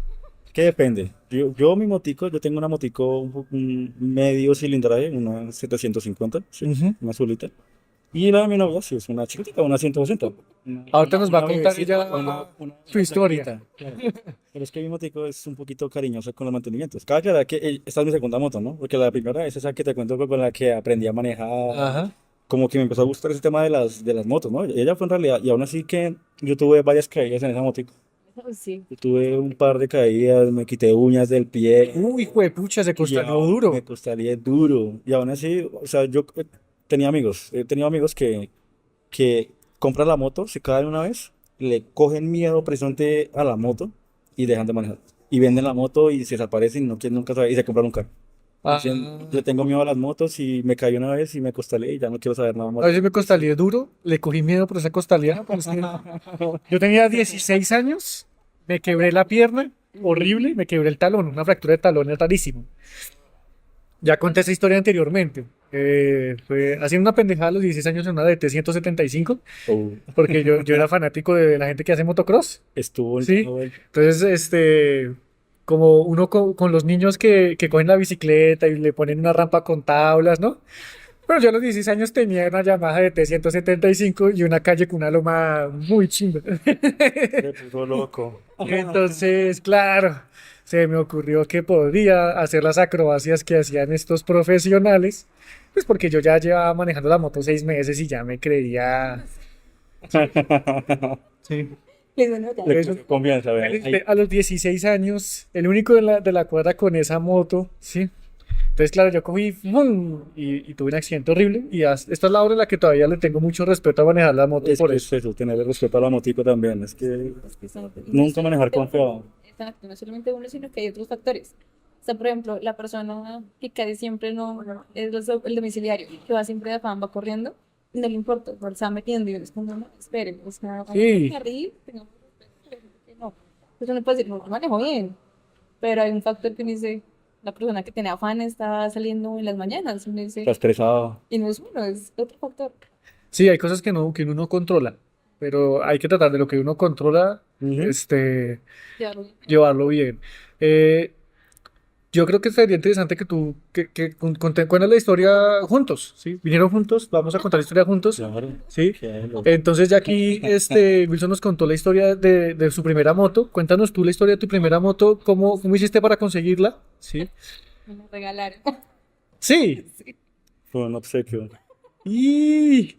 que depende. Mi motico, yo tengo una motico un medio cilindraje, una 750, sí,
Ujú.
una azulita. Y la de mi novia, sí, es una chiquitita, una 160.
Ahorita nos va a
Una
contar
bebecita,
ella su historia.
blanquita, claro. Pero es que mi motico es un poquito cariñosa con los mantenimientos. Cabe aclarar que esta es mi segunda moto, ¿no? Porque la primera es esa que te cuento con la que aprendí a manejar.
Ajá.
Como que me empezó a gustar ese tema de las motos, ¿no? Ella fue en realidad, y aún así que yo tuve varias caídas en esa motico.
Sí.
Yo tuve un par de caídas, me quité uñas del pie,
Uy, juepucha, se
y
costó
me
duro.
costaría duro. Y aún así, o sea, yo he tenido amigos que compran la moto, se caen una vez, le cogen miedo precisamente a la moto y dejan de manejar. Y venden la moto y se desaparecen y no quieren nunca saber y se compran un carro.
Ah,
Dicen, le tengo miedo a las motos y me caí una vez y me costalé y ya no quiero saber nada
a
más.
veces me costalé duro, le cogí miedo por esa costalía. Pero es que yo tenía 16 años, me quebré la pierna, horrible, me quebré el talón, una fractura de talón, es rarísimo. Ya conté esa historia anteriormente. Fue haciendo una pendejada a los 16 años en una DT 175,
Oh,
porque yo era fanático de la gente que hace motocross.
estuvo en
Sí.
todo el-
Entonces, como uno con los niños que cogen la bicicleta y le ponen una rampa con tablas, ¿no? Pero yo a los 16 años tenía una Yamaha DT 175 y una calle con una loma muy chimba.
Se puso loco.
Entonces, claro, se me ocurrió que podría hacer las acrobacias que hacían estos profesionales, pues porque yo ya llevaba manejando la moto 6 meses y ya me creía. Sí.
Les nota.
Le
Eso-
cogió confianza, vean. Ahí,
A los 16 años, el único de la cuadra con esa moto, ¿sí? Entonces, claro, yo cogí ¡fum! Y tuve un accidente horrible. Y esta es la hora en la que todavía le tengo mucho respeto a manejar la moto
es
por
que
eso.
es eso, tenerle respeto a la motico también. Es que
Es que son-
nunca manejar confiado.
Exacto, no solamente uno, sino que hay otros factores. O sea, por ejemplo, la persona que casi siempre no es el domiciliario, que va siempre de afán, va corriendo, no le importa, se está metiendo y uno es como, no, esperen, o sea,
Sí.
vamos a arriba, tengamos respeto, que no. Pues uno puede decir, no, yo manejo bien, pero hay un factor que uno dice, la persona que tiene afán está saliendo en las mañanas, uno
Está
dice,
estresado.
y no es uno, es otro factor.
Sí, hay cosas que uno no controla. Pero hay que tratar de lo que uno controla,
Ujú.
Ya,
llevarlo bien. Eh, yo creo que sería interesante que tú cuentes la historia juntos, ¿sí? Vinieron juntos, vamos a contar la historia juntos,
Claro.
¿sí?
Qué loco.
Entonces ya aquí Wilson nos contó la historia de su primera moto. Cuéntanos tú la historia de tu primera moto, cómo hiciste para conseguirla, ¿sí?
me lo regalaron.
Sí.
Fue un obsequio.
Y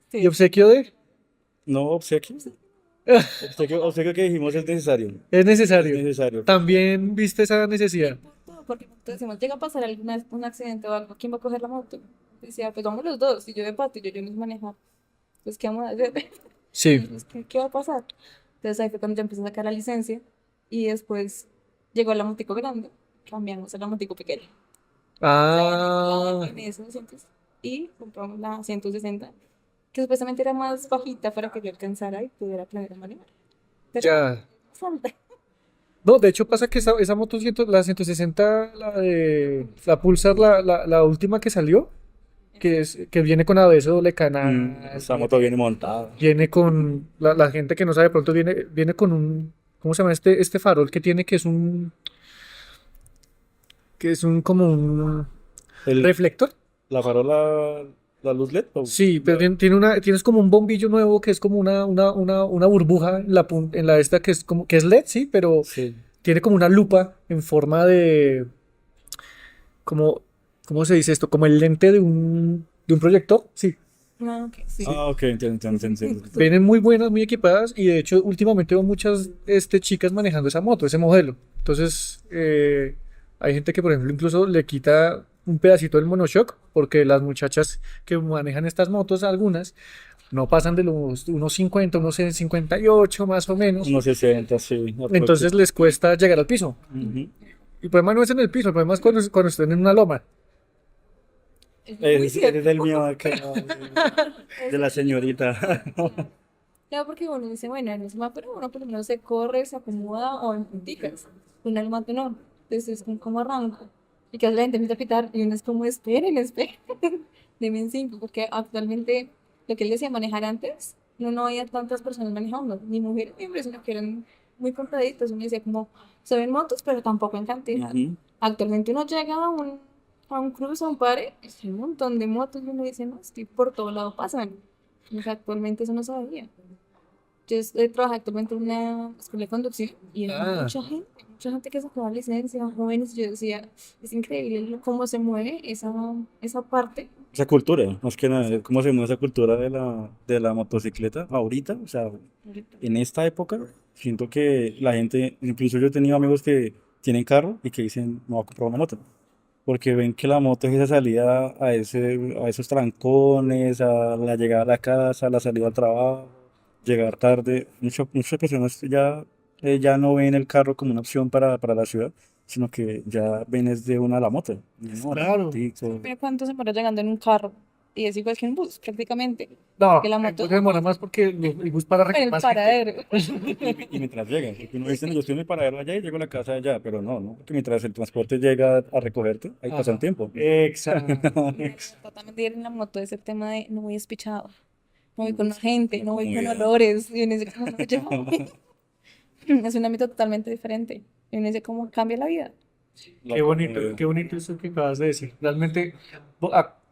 Sí.
obsequio de
No obsequio. Obsequio que dijimos es necesario.
es
Es
necesario.
necesario.
También viste esa necesidad.
Todo, porque nosotros decimos, llega a pasar un accidente o algo, ¿quién va a coger la moto? Decía, pues vamos los dos, y yo de pato y yo no sé manejar. Pues, ¿qué vamos a hacer?
Sí.
Pues, ¿qué va a pasar? Entonces ahí fue cuando yo empecé a sacar la licencia y después llegó la motico grande, cambiamos a la motico pequeña.
Ah,
En ese 200 y compramos la 160, que supuestamente era más bajita para que yo alcanzara y pudiera aprender a manejar. Pero
ya.
bastante.
No, de hecho pasa que esa moto, la 160, la Pulsar, la última que salió, que viene con ABS doble canal,
Esa moto viene montada.
viene con, la gente que no sabe de pronto viene con ¿cómo se llama este farol que tiene como un
El,
reflector?
la farola la luz LED.
Sí, pero tienes como un bombillo nuevo que es como una burbuja en la esta que es como que es LED, sí, pero
Sí.
tiene como una lupa en forma de como ¿cómo se dice esto? Como el lente de un proyector, sí.
Ah, ok, sí.
Ah, ok, entiendo.
Vienen muy buenas, muy equipadas y de hecho últimamente veo muchas chicas manejando esa moto, ese modelo. Entonces hay gente que por ejemplo incluso le quita un pedacito del monoshock porque las muchachas que manejan estas motos, algunas, no pasan de los unos 50, unos 58 más o menos.
Unos 60, sí.
Entonces les cuesta llegar al piso.
Ujú.
Y el problema no es en el piso, el problema es cuando estén en una loma.
Es muy
Ese
cierto.
es el mío acá, de la señorita.
Claro, porque uno dice, bueno, en el semáforo uno por lo menos se corre, se acomoda o en punticas. En el mate no. Entonces es como arranco. Y que la gente empieza a pitar y uno es como, esperen. Deme 5, porque actualmente lo que él decía manejar antes, no había tantas personas manejando, ni mujeres ni hombres, sino que eran muy compraditos. Uno decía como, se ven motos, pero tampoco en cantidad.
Ujú.
Actualmente uno llega a un cruce, a un pare, es un montón de motos y uno dice, no, es que por todo lado pasan. O sea, actualmente eso no sabía. Yo trabajo actualmente en una escuela de conducción y hay
Ah,
mucha gente que sacó la licencia, jóvenes. Yo decía, es increíble cómo se mueve esa parte.
Esa cultura, más que nada, cómo se mueve esa cultura de la motocicleta ahorita, o sea, en esta época, siento que la gente, incluso yo he tenido amigos que tienen carro y que dicen, no voy a comprar una moto, porque ven que la moto es esa salida a esos trancones, a la llegada a la casa, la salida al trabajo, llegar tarde. Muchas personas ya no ven el carro como una opción para la ciudad, sino que ya ven es de una la moto. No, la
claro.
motico.
Mira cuánto se demora llegando en un carro y es igual que en un bus, prácticamente.
No,
Que la
el
moto
bus demora más porque el bus para
en el
más gente.
paradero.
Y mientras llega, porque uno dice, "No, yo estoy en el paradero allá y llego a la casa allá", pero no, porque mientras el transporte llega a recogerte, ahí pasa un
Ajá.
tiempo.
Exacto.
Totalmente ir en la moto, ese tema de no voy despichado, no voy con la gente, no voy con
Cuidado.
olores, y uno dice, ¿cómo no yo? Es un ámbito totalmente diferente. Y uno dice, ¿cómo cambia la vida?
Qué bonito eso que acabas de decir. Realmente,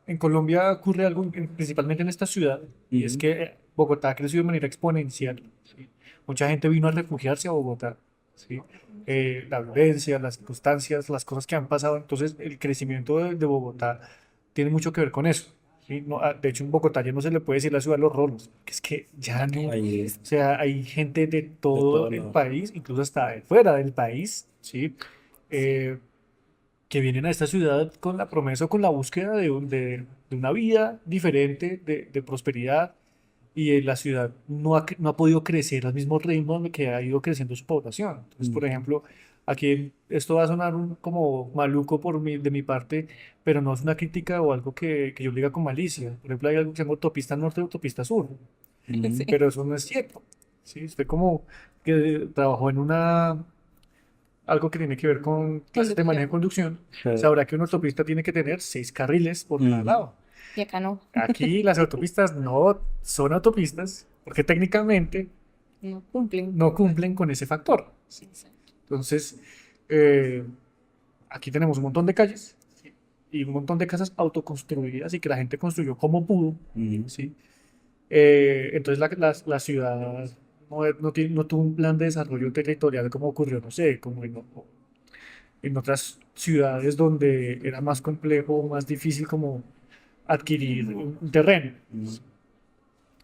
en Colombia ocurre algo, principalmente en esta ciudad, y es
Ujú.
que Bogotá ha crecido de manera exponencial. ¿Sí? Mucha gente vino a refugiarse a Bogotá. ¿Sí? La violencia, las circunstancias, las cosas que han pasado. Entonces, el crecimiento de Bogotá tiene mucho que ver con eso. ¿Sí? No, de hecho, en Bogotá ya no se le puede decir la ciudad de los rolos, que es que ya no.
Ahí
O sea, hay gente de
de
todo
todo
el
lado.
país, incluso hasta de fuera del país, ¿sí? Eh, que vienen a esta ciudad con la promesa o con la búsqueda de una vida diferente, de prosperidad, y la ciudad no ha podido crecer al mismo ritmo en el que ha ido creciendo su población. Entonces, por ejemplo, aquí esto va a sonar como maluco de mi parte, pero no es una crítica o algo que yo diga con malicia. Por ejemplo, hay algo que se llama autopista norte y autopista sur,
Ujú.
Sí.
pero eso no es cierto. ¿Sí? Usted como que trabajó en algo que tiene que ver con clases de manejo de conducción, sabrá que una autopista tiene que tener 6 carriles por cada
Ujú.
lado.
Y acá no,
Aquí las autopistas no son autopistas porque técnicamente
no cumplen.
no cumplen con ese factor. Entonces, aquí tenemos un montón de calles, ¿sí? Y un montón de casas autoconstruidas y que la gente construyó como pudo,
Ujú.
¿sí? Entonces la ciudad no tuvo un plan de desarrollo territorial como ocurrió, no sé, como en otras ciudades donde era más complejo, más difícil como adquirir un terreno.
Ujú.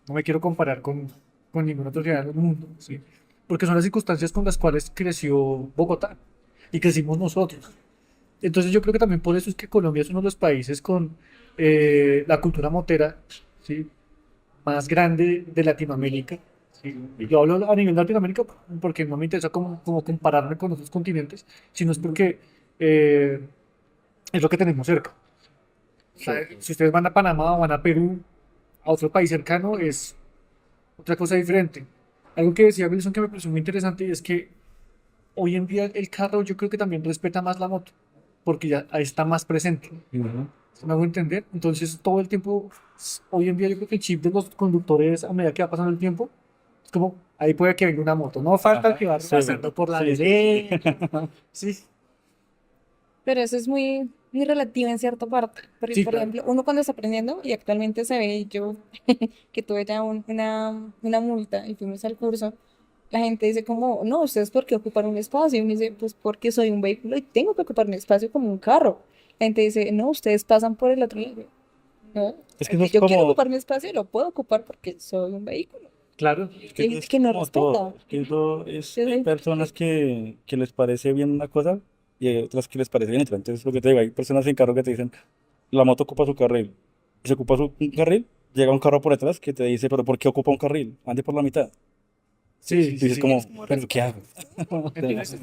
No me quiero comparar con ninguna otra ciudad del mundo, ¿sí? Porque son las circunstancias con las cuales creció Bogotá y crecimos nosotros. Entonces yo creo que también por eso es que Colombia es uno de los países con la cultura motera, ¿sí? Más grande de Latinoamérica. ¿Sí? Y yo hablo a nivel de Latinoamérica porque no me interesa como compararme con otros continentes, sino es porque eh, es lo que tenemos cerca. O sea, si ustedes van a Panamá o van a Perú, a otro país cercano, es otra cosa diferente. Algo que decía Wilson que me pareció muy interesante y es que hoy en día el carro yo creo que también respeta más la moto, porque ya ahí está más presente.
Ujú.
¿Se me hago entender? Entonces todo el tiempo, hoy en día yo creo que el chip de los conductores a medida que va pasando el tiempo, es como, ahí puede que venga una moto, no falta
Ajá.
que va
Sí,
pasando por la
sí, sí,
derecha. Sí,
Pero eso es muy relativo en cierta parte. Porque,
Sí,
por
claro.
ejemplo, uno cuando está aprendiendo, y actualmente se ve, yo que tuve ya una multa y fuimos al curso, la gente dice como, no, ustedes por qué ocupan un espacio. Y uno dice, pues porque soy un vehículo y tengo que ocupar un espacio como un carro. La gente dice, no, ustedes pasan por el otro lado. No,
Es que eso es
yo quiero
como,
ocupar mi espacio y lo puedo ocupar porque soy un vehículo.
Claro.
es
Y
que
hay
eso
gente
es
que no
como todo.
respeta.
Es que eso es,
Yo
hay
sé,
personas que les parece bien una cosa y hay otras que les parece bien otra. Entonces, lo que te digo, hay personas en carro que te dicen, la moto ocupa su carril. Y se ocupa un carril, llega un carro por detrás que te dice, pero ¿por qué ocupa un carril? Ande por la mitad.
Sí,
Y
sí,
dices
sí.
como,
es como
¿pero qué
respeto.
hago?
Entonces,
Eso.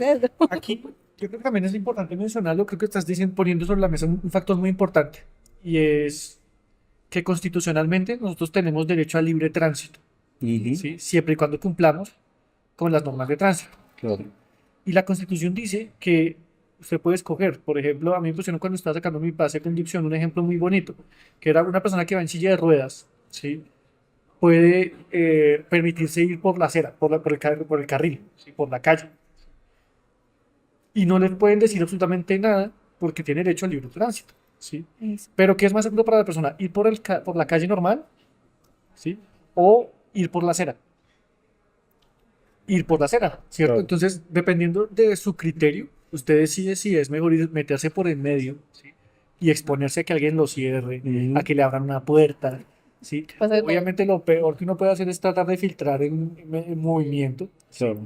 aquí yo creo que también es importante mencionarlo, creo que estás diciendo, poniendo sobre la mesa un factor muy importante, y es que constitucionalmente nosotros tenemos derecho al libre tránsito,
Ujú,
¿sí? Siempre y cuando cumplamos con las normas de tránsito.
claro.
Y la Constitución dice que usted puede escoger. Por ejemplo, a mí me pusieron cuando estaba sacando mi pase de conducción un ejemplo muy bonito, que era una persona que va en silla de ruedas, ¿sí? Puede permitirse ir por la acera, por el carril, ¿sí? Por la calle. Y no le pueden decir absolutamente nada porque tiene derecho al libre tránsito, ¿sí?
Eso.
Pero ¿qué es más seguro para la persona? ¿Ir por la calle normal, ¿sí? O ir por la acera. Ir por la acera, ¿cierto?
Claro.
Entonces, dependiendo de su criterio, usted decide si es mejor meterse por en medio, ¿sí? Y exponerse a que alguien lo cierre, a
Ujú,
que le abran una puerta, ¿sí?
Pasa de todo.
Obviamente lo peor que uno puede hacer es tratar de filtrar en movimiento, ¿sí?
claro.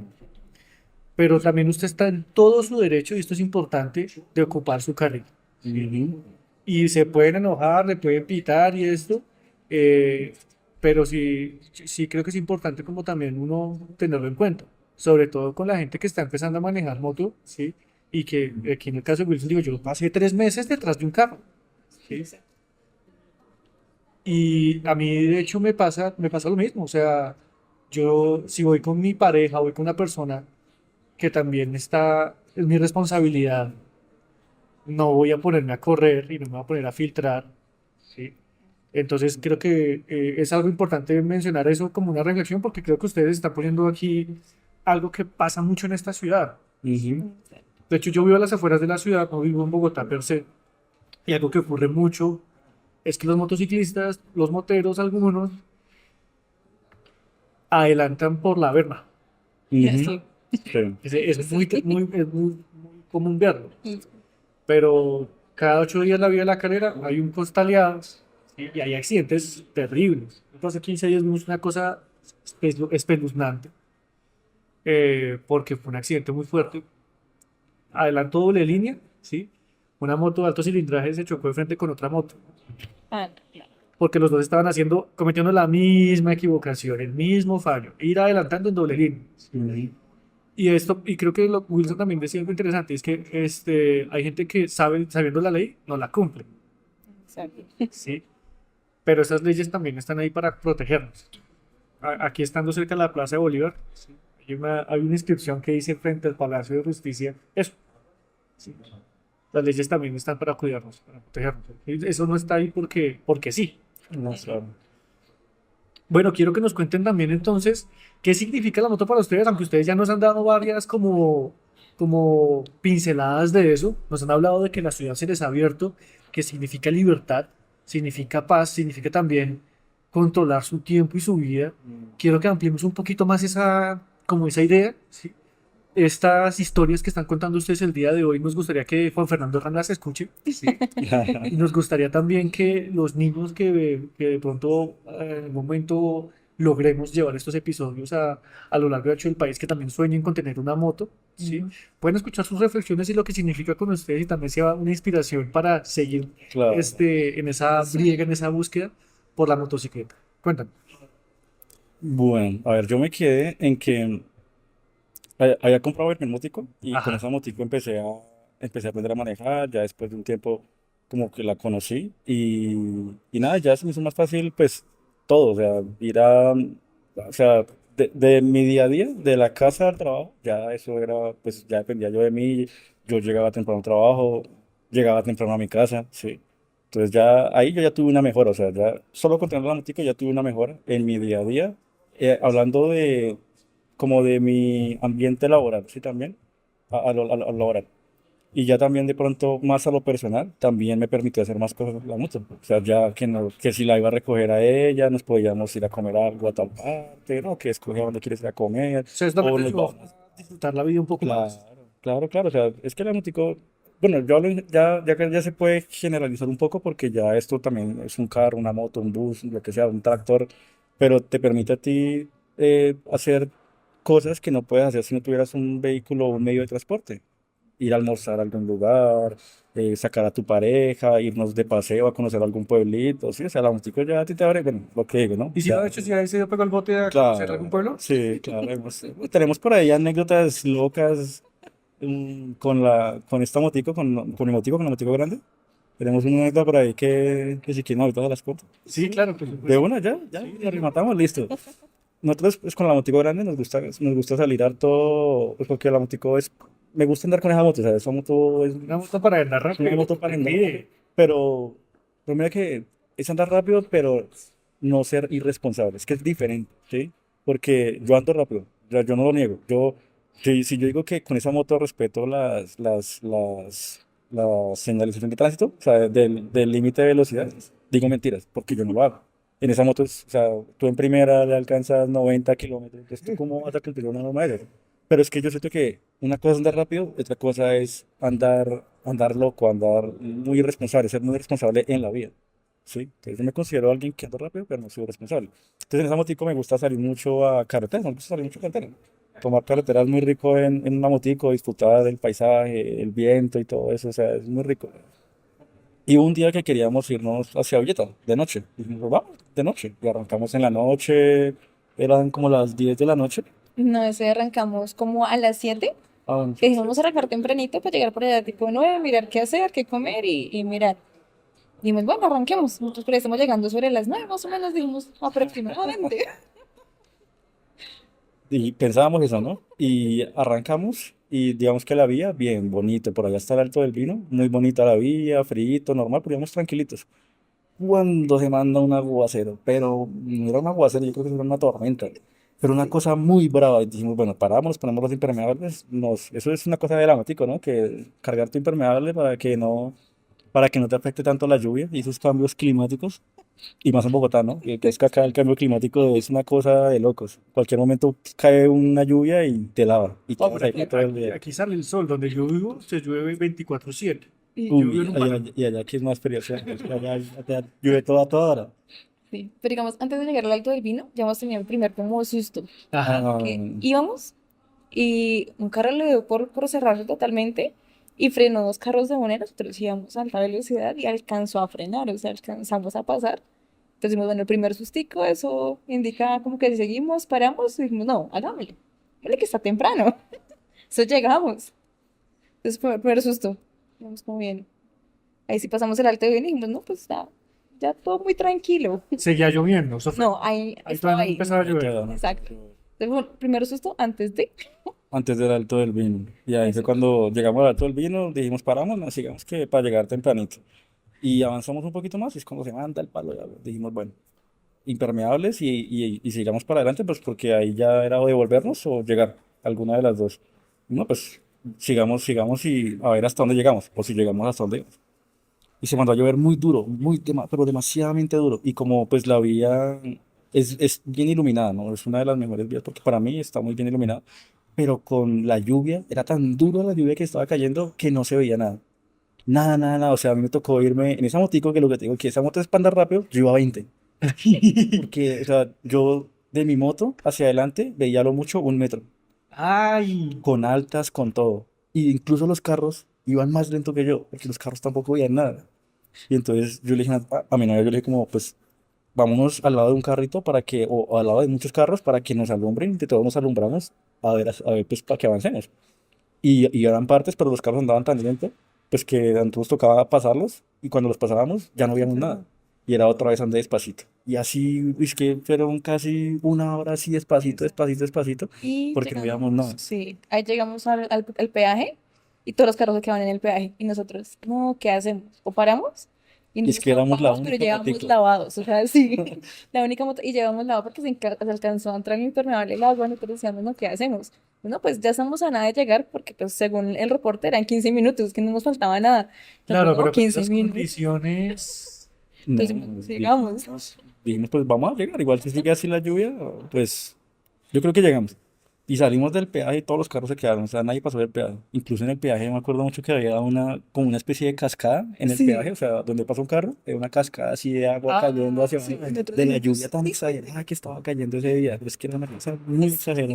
Pero también usted está en todo su derecho, y esto es importante, de ocupar su carril, ¿sí?
Ujú,
Y se pueden enojar, le pueden pitar y esto, eh, pero sí, sí creo que es importante como también uno tenerlo en cuenta, sobre todo con la gente que está empezando a manejar moto, ¿sí? Y que aquí en el caso de Wilson, digo, yo pasé 3 meses detrás de un carro, ¿sí? Y a mí de hecho me pasa lo mismo, o sea, yo si voy con mi pareja, voy con una persona que también está, es mi responsabilidad, no voy a ponerme a correr y no me voy a poner a filtrar, ¿sí? Entonces creo que es algo importante mencionar eso como una reflexión porque creo que ustedes están poniendo aquí algo que pasa mucho en esta ciudad.
ujú,
De hecho, yo vivo a las afueras de la ciudad, no vivo en Bogotá per se, y algo que ocurre mucho es que los motociclistas, los moteros, algunos, adelantan por la verma.
ujú,
Sí.
sí,
Es muy común verlo. Pero cada 8 días la vía de la calera hay un costaleado y hay accidentes terribles. Entonces, hace 15 días vimos una cosa espeluznante, porque fue un accidente muy fuerte. Adelantó doble línea, ¿sí? Una moto de alto cilindraje se chocó de frente con otra moto,
Ah, claro.
porque los dos estaban cometiendo la misma equivocación, el mismo fallo, ir adelantando en doble línea.
ujú,
Y esto, y creo que Wilson también decía algo interesante, es que hay gente que sabe, sabiendo la ley, no la cumple,
Exacto.
¿sí? Pero esas leyes también están ahí para protegernos. Aquí estando cerca de la Plaza de Bolívar, ¿sí? Hay una inscripción que dice frente al Palacio de Justicia, eso, ¿sí? Las leyes también están para cuidarnos, para protegernos. Y eso no está ahí porque sí.
no, claro.
Bueno, quiero que nos cuenten también entonces qué significa la moto para ustedes, aunque ustedes ya nos han dado varias como pinceladas de eso, nos han hablado de que la ciudad se les ha abierto, que significa libertad, significa paz, significa también controlar su tiempo y su vida. Quiero que ampliemos un poquito más como esa idea, ¿sí? Estas historias que están contando ustedes el día de hoy, nos gustaría que Juan Fernando Hernández las escuche, ¿sí? Y nos gustaría también que los niños que de pronto en algún momento logremos llevar estos episodios a lo largo y ancho del país, que también sueñen con tener una moto, ¿sí? Pueden escuchar sus reflexiones y lo que significa con ustedes y también sea una inspiración para seguir
Claro.
en esa briega, en esa búsqueda por la motocicleta. Cuéntanos.
Bueno, a ver, yo me quedé en que había comprado el motico y con
Ajá.
esa motico empecé a aprender a manejar, ya después de un tiempo como que la conocí y nada, ya se me hizo más fácil pues todo, o sea, o sea, de mi día a día, de la casa al trabajo, ya eso era, pues ya dependía yo de mí, yo llegaba temprano al trabajo, llegaba temprano a mi casa, sí. Entonces ya ahí yo ya tuve una mejora, o sea, ya solo con tener la motico ya tuve una mejora en mi día a día. Hablando de como de mi ambiente laboral, sí, también, a lo laboral. Y ya también de pronto, más a lo personal, también me permitió hacer más cosas en la moto. O sea, ya que, no, que si la iba a recoger a ella, nos podíamos ir a comer algo a tal parte, ¿no? Que escogía dónde quieres ir a comer,
O sea, es
o
también
nos
ayudó
vamos.
a disfrutar la vida un poco
Claro,
más.
claro. O sea, es que la motico, bueno, yo hablo ya se puede generalizar un poco porque ya esto también es un carro, una moto, un bus, lo que sea, un tractor, pero te permite a ti hacer cosas que no puedes hacer si no tuvieras un vehículo o un medio de transporte. Ir a almorzar a algún lugar, sacar a tu pareja, irnos de paseo a conocer algún pueblito, sí, o sea, la motico ya a ti te abre, bueno, lo que digo, ¿no?
Y si lo
Ya,
ha hecho, si ha se pegó el bote a conocer algún
claro,
pueblo.
sí, claro, tenemos por ahí anécdotas locas con esta motico, con mi motico, con la motico grande. Tenemos una anécdota por ahí que si quieren ahorita se las cuento.
Sí, claro, por
De
supuesto.
una ya, y rematamos, listo. Nosotros pues, con la motico grande nos gusta salir harto, pues, porque la motico me gusta andar con esa moto, o sea, esa moto es
Una moto para andar
una
rápido.
moto para
Me
andar,
pide.
pero mira que es andar rápido, pero no ser irresponsable, es que es diferente, ¿sí? Porque yo ando rápido, yo no lo niego, si yo digo que con esa moto respeto la señalización de tránsito, o sea, del límite de velocidad, digo mentiras, porque yo no lo hago. En esa moto, o sea, tú en primera le alcanzas 90 kilómetros, entonces tú cómo vas a cumplir una norma de esas? Pero es que yo siento que una cosa es andar rápido, otra cosa es andar loco, andar muy irresponsable, ser muy irresponsable en la vida. ¿Sí? Entonces yo me considero alguien que anda rápido, pero no soy responsable. Entonces en esa motico me gusta salir mucho a carretera, me gusta salir mucho a carretera. Tomar carretera es muy rico en una motico, disfrutar del paisaje, el viento y todo eso, o sea, es muy rico. Y un día que queríamos irnos hacia Villeta, de noche, dijimos, vamos, de noche. Y arrancamos en la noche, eran como las 10 de la noche.
No, ese arrancamos como a las 7.
Ah,
Que dijimos vamos a arrancar tempranito para llegar por allá tipo 9, mirar qué hacer, qué comer y mirar. Dijimos, bueno, arranquemos. Nosotros por ahí estamos llegando sobre las 9 más o menos, dijimos aproximadamente.
y pensábamos eso, ¿no? Y arrancamos y digamos que la vía, bien bonito, por allá está el Alto del Vino, muy bonita la vía, frío, normal, pero íbamos tranquilitos. Cuando se manda un aguacero, pero no era un aguacero, yo creo que era una tormenta, pero una cosa muy brava. Y dijimos, bueno, paramos, ponemos los impermeables, eso es una cosa de dramático, ¿no? Que cargar tu impermeable para que no te afecte tanto la lluvia y esos cambios climáticos. Y más en Bogotá, ¿no? Que es que acá el cambio climático es una cosa de locos. Cualquier momento cae una lluvia y te lava. Y
No,
quedas
pero
ahí todo el
aquí,
día.
aquí sale el sol. Donde yo vivo, se llueve 24/7.
Y,
Yo vivo
Uy,
en un
allá,
barrio.
y allá aquí es más frío. O sea, allá llueve toda hora.
sí. Pero digamos, antes de llegar al Alto del Vino, ya hemos tenido el primer como susto.
Ajá.
Ah,
Que íbamos y un carro le dio por cerrarse totalmente y frenó dos carros de una. Nosotros íbamos a alta velocidad y alcanzó a frenar, o sea, alcanzamos a pasar. Entonces dijimos, bueno, el primer sustico, eso indica como que si seguimos, paramos y dijimos, no, hagámosle. Dale que está temprano. Eso llegamos. Entonces fue el primer susto. Vamos como bien. Ahí sí pasamos el alto de bien y dijimos, no, pues ya todo muy tranquilo.
Seguía lloviendo. Eso fue.
No, ahí
Ahí
estaba
todavía no
ahí.
empezaba a
ahí
llover.
quedó, ¿no?
Exacto. Entonces fue el primer susto antes de.
Antes del Alto del Vino. Y ahí fue
Eso.
cuando llegamos al Alto del Vino, dijimos, paramos, no, sigamos que para llegar tempranito. Y avanzamos un poquito más y es cuando se manda el palo. Ya dijimos, bueno, impermeables y sigamos para adelante, pues porque ahí ya era o devolvernos o llegar, alguna de las dos. No, pues sigamos y a ver hasta dónde llegamos, o si llegamos hasta dónde llegamos. Y se mandó a llover muy duro, pero demasiadamente duro. Y como pues la vía es bien iluminada, ¿no? Es una de las mejores vías porque para mí está muy bien iluminada. Pero con la lluvia, era tan dura la lluvia que estaba cayendo que no se veía nada. Nada, nada, nada. O sea, a mí me tocó irme en esa motico, que lo que te digo, que esa moto es para andar rápido, yo iba a 20. Porque, o sea, yo de mi moto hacia adelante veía a lo mucho 1 metro,
Ay.
con altas, con todo. Y incluso los carros iban más lento que yo, porque los carros tampoco veían nada. Y entonces yo le dije a mi novia, yo le dije como, pues, vámonos al lado de un carrito o al lado de muchos carros para que nos alumbren, y de todos nos alumbramos, a ver, pues, para que avancemos. Y eran partes, pero los carros andaban tan lento, pues que a nosotros tocaba pasarlos, y cuando los pasábamos ya no veíamos nada. Y era otra vez andar despacito. Y así, es que fueron casi una hora así despacito, despacito, despacito,
Y
porque no veíamos
llegamos,
nada.
sí, ahí llegamos al peaje y todos los carros se quedaban en el peaje. Y nosotros, no, ¿qué hacemos? O paramos Y
Y es
nos
que éramos la
escapamos, pero
única
llegamos
motico.
lavados, o sea, sí, la única moto, y llegamos lavados porque se alcanzó a entrar impermeable el agua, nosotros decíamos, no, ¿qué hacemos? Bueno, pues ya estamos a nada de llegar porque pues según el reporte eran 15 minutos, que no nos faltaba nada.
Claro,
Nosotros, no,
pero con
15
esas
minutos,
condiciones.
No,
entonces llegamos.
dijimos, pues vamos a llegar. Igual si sigue así la lluvia, pues yo creo que llegamos. Y salimos del peaje y todos los carros se quedaron. O sea, nadie pasó del peaje. Incluso en el peaje me acuerdo mucho que había como una especie de cascada en el
Sí.
peaje. O sea, donde pasa un carro, hay una cascada así de agua cayendo hacia
sí,
abajo.
nosotros
De la
dijimos,
lluvia tan exagerada que estaba cayendo ese día. Pero es que era una cosa muy exagerada.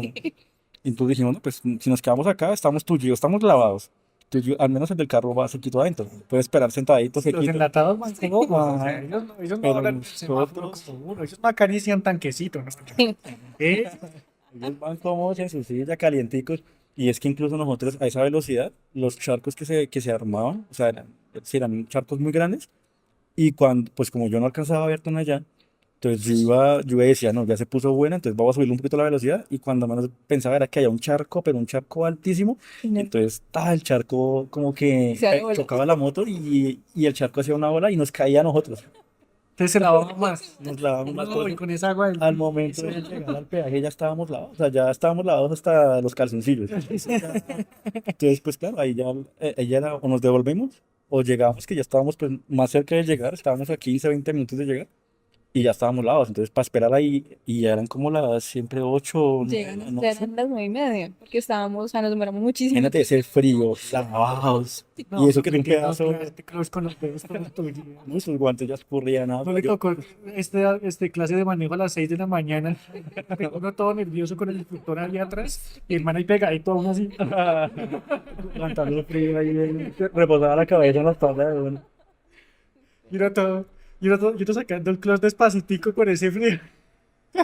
Y entonces dijimos, no, pues si nos quedamos acá, estamos tullidos, estamos lavados. Entonces, al menos el del carro va sequito adentro. Puede esperar sentadito,
Los
sequito.
enlatados van como
Ajá.
ellos no
Pero
hablan del semáforo
nosotros,
como uno, ellos no acarician tanquecito, ¿no? ¿Eh?
ellos van cómodos en su silla, calienticos. Y es que incluso nosotros a esa velocidad, los charcos que se armaban, o sea, sí eran charcos muy grandes. Y cuando, pues como yo no alcanzaba a ver tan allá, entonces yo decía, no, ya se puso buena, entonces vamos a subir un poquito la velocidad. Y cuando menos pensaba era que había un charco, pero un charco altísimo. Y entonces, el charco como que
Se da bola.
chocaba la moto y el charco hacía una ola y nos caía a nosotros.
Entonces se lavaba más.
Nos lavábamos más
No, y
cosas.
con esa agua del
Al momento de llegar al peaje ya estábamos lavados, o sea, ya estábamos lavados hasta los calzoncillos. Entonces, pues claro, ahí ya era, o nos devolvemos o llegamos, que ya estábamos pues, más cerca de llegar, estábamos a 15, 20 minutos de llegar y ya estábamos lavados. Entonces, para esperar ahí, y ya eran como las siempre 8,
Llegan,
no
ya
sé.
eran las 9:30, porque estábamos, o sea, nos demoramos muchísimo.
Imagínate ese frío, lavados.
No,
Y eso que era un
no,
pedazo,
clase, close con los dedos todos tullidos.
sus guantes ya escurrían
No
agua.
le tocó clase de manejo a las 6 de la mañana. Uno todo nervioso con el instructor ahí atrás y el man ahí pegadito aún así.
Aguantando el frío ahí, reposaba la cabeza en la espalda de uno.
Y uno sacando el close despacitico con ese frío.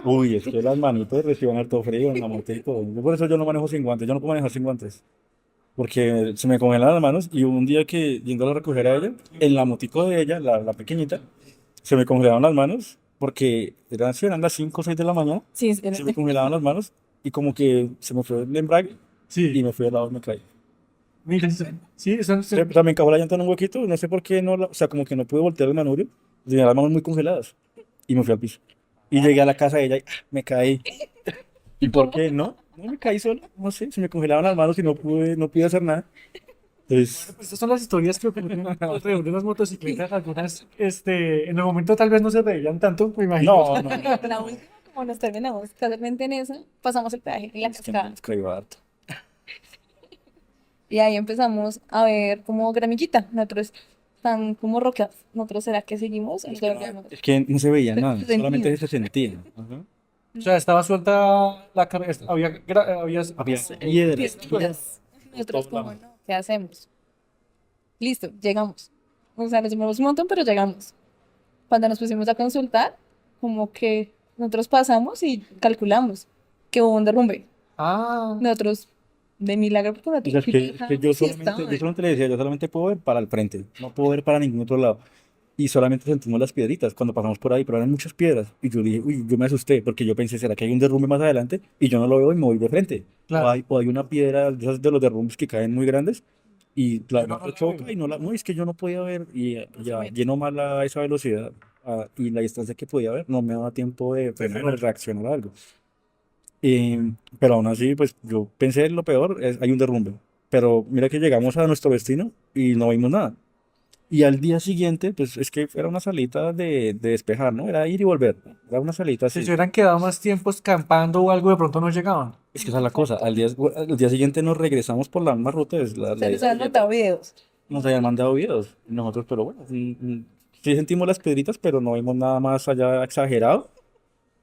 Uy, es que las manitos reciben harto frío en la motico. Por eso yo no manejo sin guantes, yo no puedo manejar sin guantes. Porque se me congelan las manos y hubo un día que yendo a recoger a ella, en la motico de ella, la pequeñita, se me congelaron las manos porque eran las 5 o 6 de la mañana,
Sí,
se me congelaban las manos y como que se me fue el embrague y
Sí,
me fui al lado y me caí.
mira, sí, eso
También cagó la llanta en un huequito, no sé por qué no, o sea, como que no pude voltear el manubrio, tenía las manos muy congeladas y me fui al piso. Y llegué a la casa de ella y me caí. ¿Y por qué? No, no me caí solo, no sé, se me congelaban las manos y no pude hacer nada. Entonces,
pues estas son las historias que ocurren alrededor de las motocicletas. Algunas, en el momento tal vez no se veían tanto, me imagino.
no, no,
la última, como nos terminamos casualmente en esa, pasamos el peaje en la
es que
cascada.
me escribo harto.
Y ahí empezamos a ver como gramillita. Nosotros están como rocas. Nosotros, ¿será que seguimos? Y luego ya no.
Es que no se veía nada,
Sentido.
solamente se sentía. Ajá.
O sea, estaba suelta la carrera, había
Había piedras.
Piedras. Nosotros
todos
como,
lados.
no, ¿qué hacemos? Listo, llegamos. O sea, nos demoramos un montón, pero llegamos. Cuando nos pusimos a consultar, como que nosotros pasamos y calculamos que hubo un derrumbe.
Ah,
Nosotros, de milagro, porque
O sea,
nosotros
es que yo
sí
solamente le decía, yo solamente puedo ver para el frente, no puedo ver para ningún otro lado. Y solamente sentimos las piedritas cuando pasamos por ahí, pero eran muchas piedras. Y yo dije, uy, yo me asusté porque yo pensé, ¿será que hay un derrumbe más adelante? Y yo no lo veo y me voy de frente.
Claro.
O hay una piedra de esas de los derrumbes que caen muy grandes y la
no
moto
la
choca
veo.
y no, es que yo no podía ver y ya lleno más esa velocidad y la distancia que podía ver, no me daba tiempo de frenar o reaccionar a algo. Pero aún así, pues yo pensé lo peor, hay un derrumbe. Pero mira que llegamos a nuestro destino y no vimos nada. Y al día siguiente, pues es que era una salita de despejar, ¿no? Era ir y volver. Era una salita
si
así.
se hubieran quedado más tiempo escampando o algo, de pronto no llegaban.
Es que esa es la cosa. Al día siguiente nos regresamos por la misma ruta.
Se nos han notado videos.
Nos habían mandado videos. Y nosotros, pero bueno, sí sentimos las piedritas, pero no vimos nada más allá exagerado.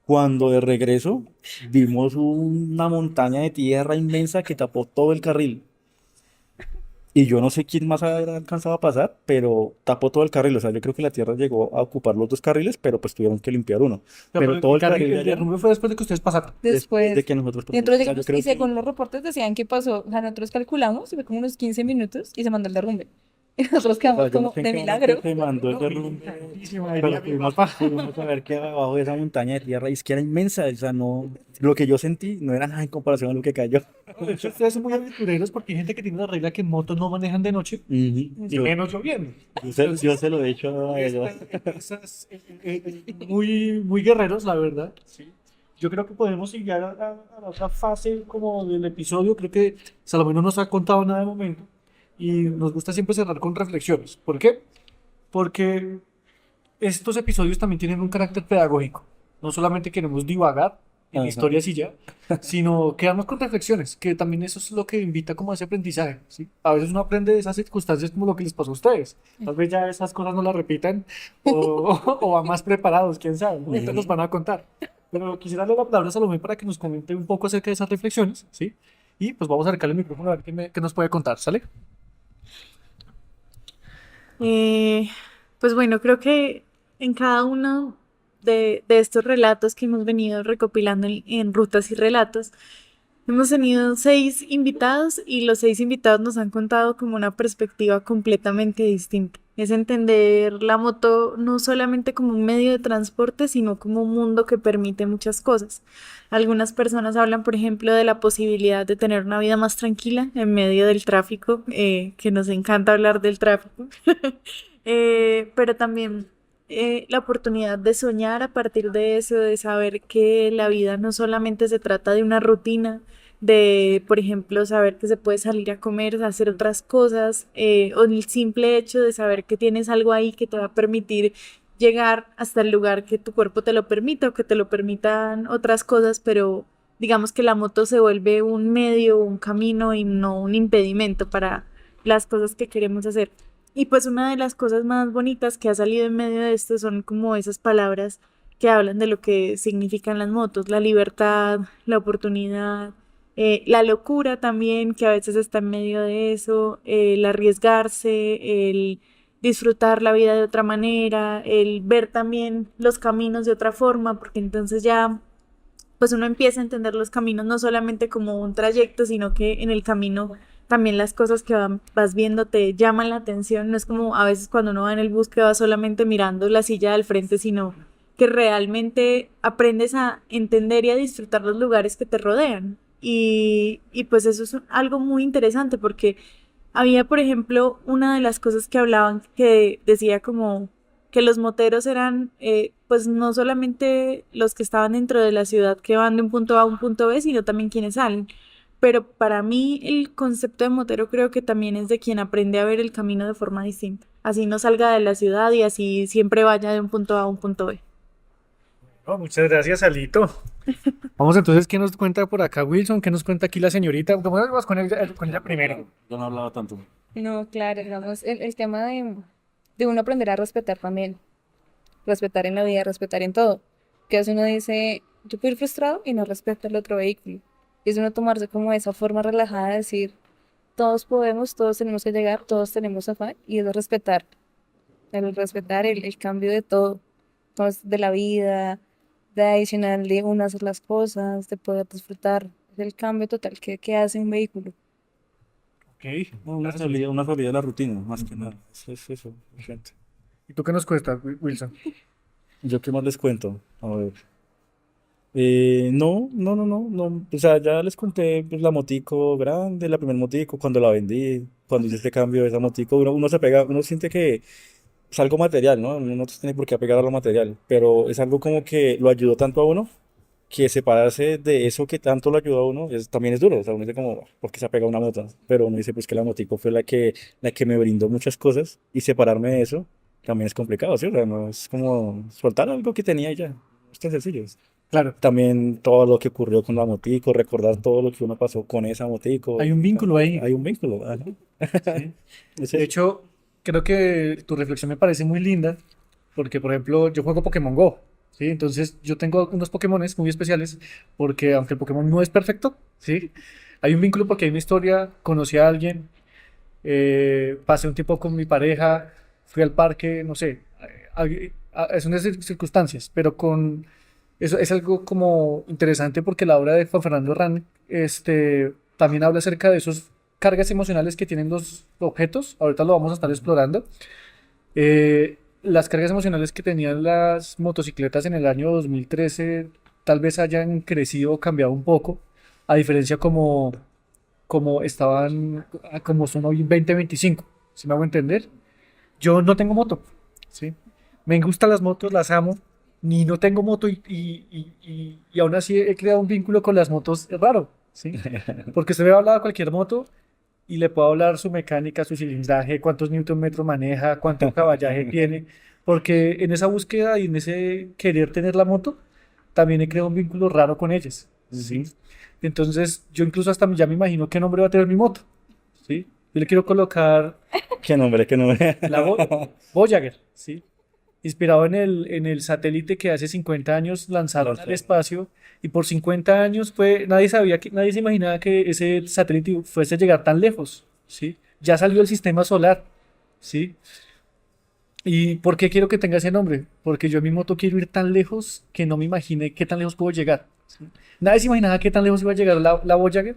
Cuando de regreso vimos una montaña de tierra inmensa que tapó todo el carril. Y yo no sé quién más habrá alcanzado a pasar, pero tapó todo el carril. O sea, yo creo que la tierra llegó a ocupar los dos carriles, pero pues tuvieron que limpiar uno. Pero todo el carril de
el
allá,
derrumbe fue después de que ustedes pasaron.
Después,
de que nosotros
y nosotros
pasamos. O sea, yo
llegamos
creo
y
que
según los reportes decían que pasó, o sea, nosotros calculamos y fue como unos 15 minutos y se mandó el derrumbe. Y nosotros
O sea,
quedamos
yo no
como
sé en
de
qué
milagro.
momento se mandó el derrumbe, pero pudimos a ver que abajo de esa montaña de tierra es que era inmensa, o sea, no, lo que yo sentí no era nada en comparación a lo que cayó.
De hecho, ustedes son muy aventureros porque hay gente que tiene la regla que en motos no manejan de noche y
Yo,
menos lloviendo.
yo se lo he dicho a ellos.
Muy, muy guerreros, la verdad. Sí. Yo creo que podemos ir ya a la otra fase como del episodio. Creo que Salomé no nos ha contado nada de momento y nos gusta siempre cerrar con reflexiones. ¿Por qué? Porque estos episodios también tienen un carácter pedagógico. No solamente queremos divagar en
Ajá.
historias y ya, sino quedarnos con reflexiones, que también eso es lo que invita como a ese aprendizaje, ¿sí? A veces uno aprende de esas circunstancias como lo que les pasó a ustedes. Tal vez ya esas cosas no las repitan o van más preparados, quién sabe, ¿no? Entonces nos van a contar. Pero quisiera darle la palabra a Salomé para que nos comente un poco acerca de esas reflexiones, ¿sí? Y pues vamos a acercarle el micrófono a ver qué nos puede contar, ¿sale?
Eh, pues bueno, creo que en cada uno de estos relatos que hemos venido recopilando en Rutas y Relatos, hemos tenido 6 invitados y los 6 invitados nos han contado como una perspectiva completamente distinta. Es entender la moto no solamente como un medio de transporte, sino como un mundo que permite muchas cosas. Algunas personas hablan, por ejemplo, de la posibilidad de tener una vida más tranquila en medio del tráfico, que nos encanta hablar del tráfico. Pero también la oportunidad de soñar a partir de eso, de saber que la vida no solamente se trata de una rutina, de, por ejemplo, saber que se puede salir a comer, hacer otras cosas, o el simple hecho de saber que tienes algo ahí que te va a permitir llegar hasta el lugar que tu cuerpo te lo permita o que te lo permitan otras cosas, pero digamos que la moto se vuelve un medio, un camino y no un impedimento para las cosas que queremos hacer. Y pues una de las cosas más bonitas que ha salido en medio de esto son como esas palabras que hablan de lo que significan las motos, la libertad, la oportunidad, la locura también, que a veces está en medio de eso, el arriesgarse, el disfrutar la vida de otra manera, el ver también los caminos de otra forma, porque entonces ya pues uno empieza a entender los caminos no solamente como un trayecto, sino que en el camino también las cosas que vas viendo te llaman la atención. No es como a veces cuando uno va en el bus que va solamente mirando la silla del frente, sino que realmente aprendes a entender y a disfrutar los lugares que te rodean. Y pues eso es algo muy interesante porque había, por ejemplo, una de las cosas que hablaban que decía como que los moteros eran, pues no solamente los que estaban dentro de la ciudad que van de un punto A a un punto B, sino también quienes salen. Pero para mí el concepto de motero creo que también es de quien aprende a ver el camino de forma distinta. Así no salga de la ciudad y así siempre vaya de un punto A a un punto B.
Oh, muchas gracias, Alito. Vamos entonces, ¿qué nos cuenta por acá Wilson? ¿Qué nos cuenta aquí la señorita? Vamos con ella primero.
Yo no hablaba tanto.
No, claro, digamos, el tema de uno aprender a respetar también, respetar en la vida, respetar en todo. Que a veces uno dice, yo puedo ir frustrado y no respeto el otro vehículo. Y es uno tomarse como esa forma relajada de decir, todos podemos, todos tenemos que llegar, todos tenemos afán, y es respetar el cambio de todo, pues, de la vida, de adicional de uno hacer las cosas, de poder disfrutar del cambio total que hace un vehículo.
Ok.
Una salida de la rutina, más que nada. Es eso, gente.
¿Y tú qué nos cuentas, Wilson?
¿Yo qué más les cuento? A ver. No. O sea, ya les conté pues, la motico grande, la primer motico, cuando la vendí, cuando hice este cambio de esa motico, uno se pega, uno siente que es algo material, ¿no? Uno no tiene por qué apegar a lo material, pero es algo como que lo ayudó tanto a uno, que separarse de eso que tanto lo ayudó a uno también es duro. O sea, uno dice como, ¿por qué se apega a una moto? Pero uno dice pues que la motico fue la que me brindó muchas cosas y separarme de eso también es complicado, ¿sí? O sea, no es como soltar algo que tenía y ya. Es tan sencillo.
Claro,
También todo lo que ocurrió con la motico, recordar todo lo que uno pasó con esa motico.
hay un vínculo ahí.
Hay un vínculo. Ajá.
Sí.
Es
De
eso.
hecho, creo que tu reflexión me parece muy linda, porque, por ejemplo, yo juego Pokémon Go, ¿sí? Entonces, yo tengo unos Pokémones muy especiales, porque aunque el Pokémon no es perfecto, ¿sí? Hay un vínculo porque hay una historia, conocí a alguien, pasé un tiempo con mi pareja, fui al parque, no sé, es unas circunstancias, pero con eso es algo como interesante porque la obra de Juan Fernando Herrán también habla acerca de esos cargas emocionales que tienen los objetos. Ahorita lo vamos a estar explorando. Las cargas emocionales que tenían las motocicletas en el año 2013 tal vez hayan crecido o cambiado un poco, a diferencia como estaban, como son hoy en 2025, ¿sí me hago entender? Yo no tengo moto, ¿sí? Me gustan las motos, las amo, ni no tengo moto y aún así he creado un vínculo con las motos raro, ¿sí? Porque usted me ha hablado de cualquier moto y le puedo hablar su mecánica, su cilindraje, cuántos newton metro maneja, cuánto caballaje tiene, porque en esa búsqueda y en ese querer tener la moto, también he creado un vínculo raro con ellas, ¿sí? Entonces, yo incluso hasta ya me imagino qué nombre va a tener mi moto, ¿sí? Yo le quiero colocar
Qué nombre, qué nombre.
la Voyager, ¿sí? Inspirado en el satélite que hace 50 años lanzaron al espacio y por 50 años nadie se imaginaba que ese satélite fuese a llegar tan lejos, ¿sí? Ya salió el sistema solar, ¿sí? ¿Y por qué quiero que tenga ese nombre? Porque yo en mi moto quiero ir tan lejos que no me imaginé qué tan lejos puedo llegar, ¿sí? Nadie se imaginaba qué tan lejos iba a llegar la Voyager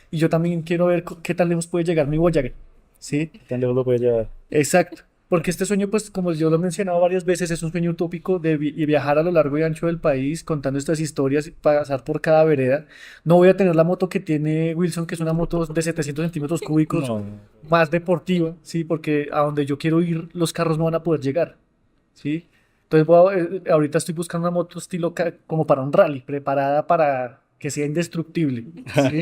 y yo también quiero ver qué tan lejos puede llegar mi Voyager, ¿sí?
Tan lejos lo puede llevar.
Exacto, porque este sueño, pues como yo lo he mencionado varias veces, es un sueño utópico de viajar a lo largo y ancho del país contando estas historias, pasar por cada vereda. No voy a tener la moto que tiene Wilson, que es una moto de 700 centímetros cúbicos,
No,
más deportiva, ¿sí? Porque a donde yo quiero ir, los carros no van a poder llegar, ¿sí? Entonces ahorita estoy buscando una moto estilo como para un rally, preparada para que sea indestructible, ¿sí?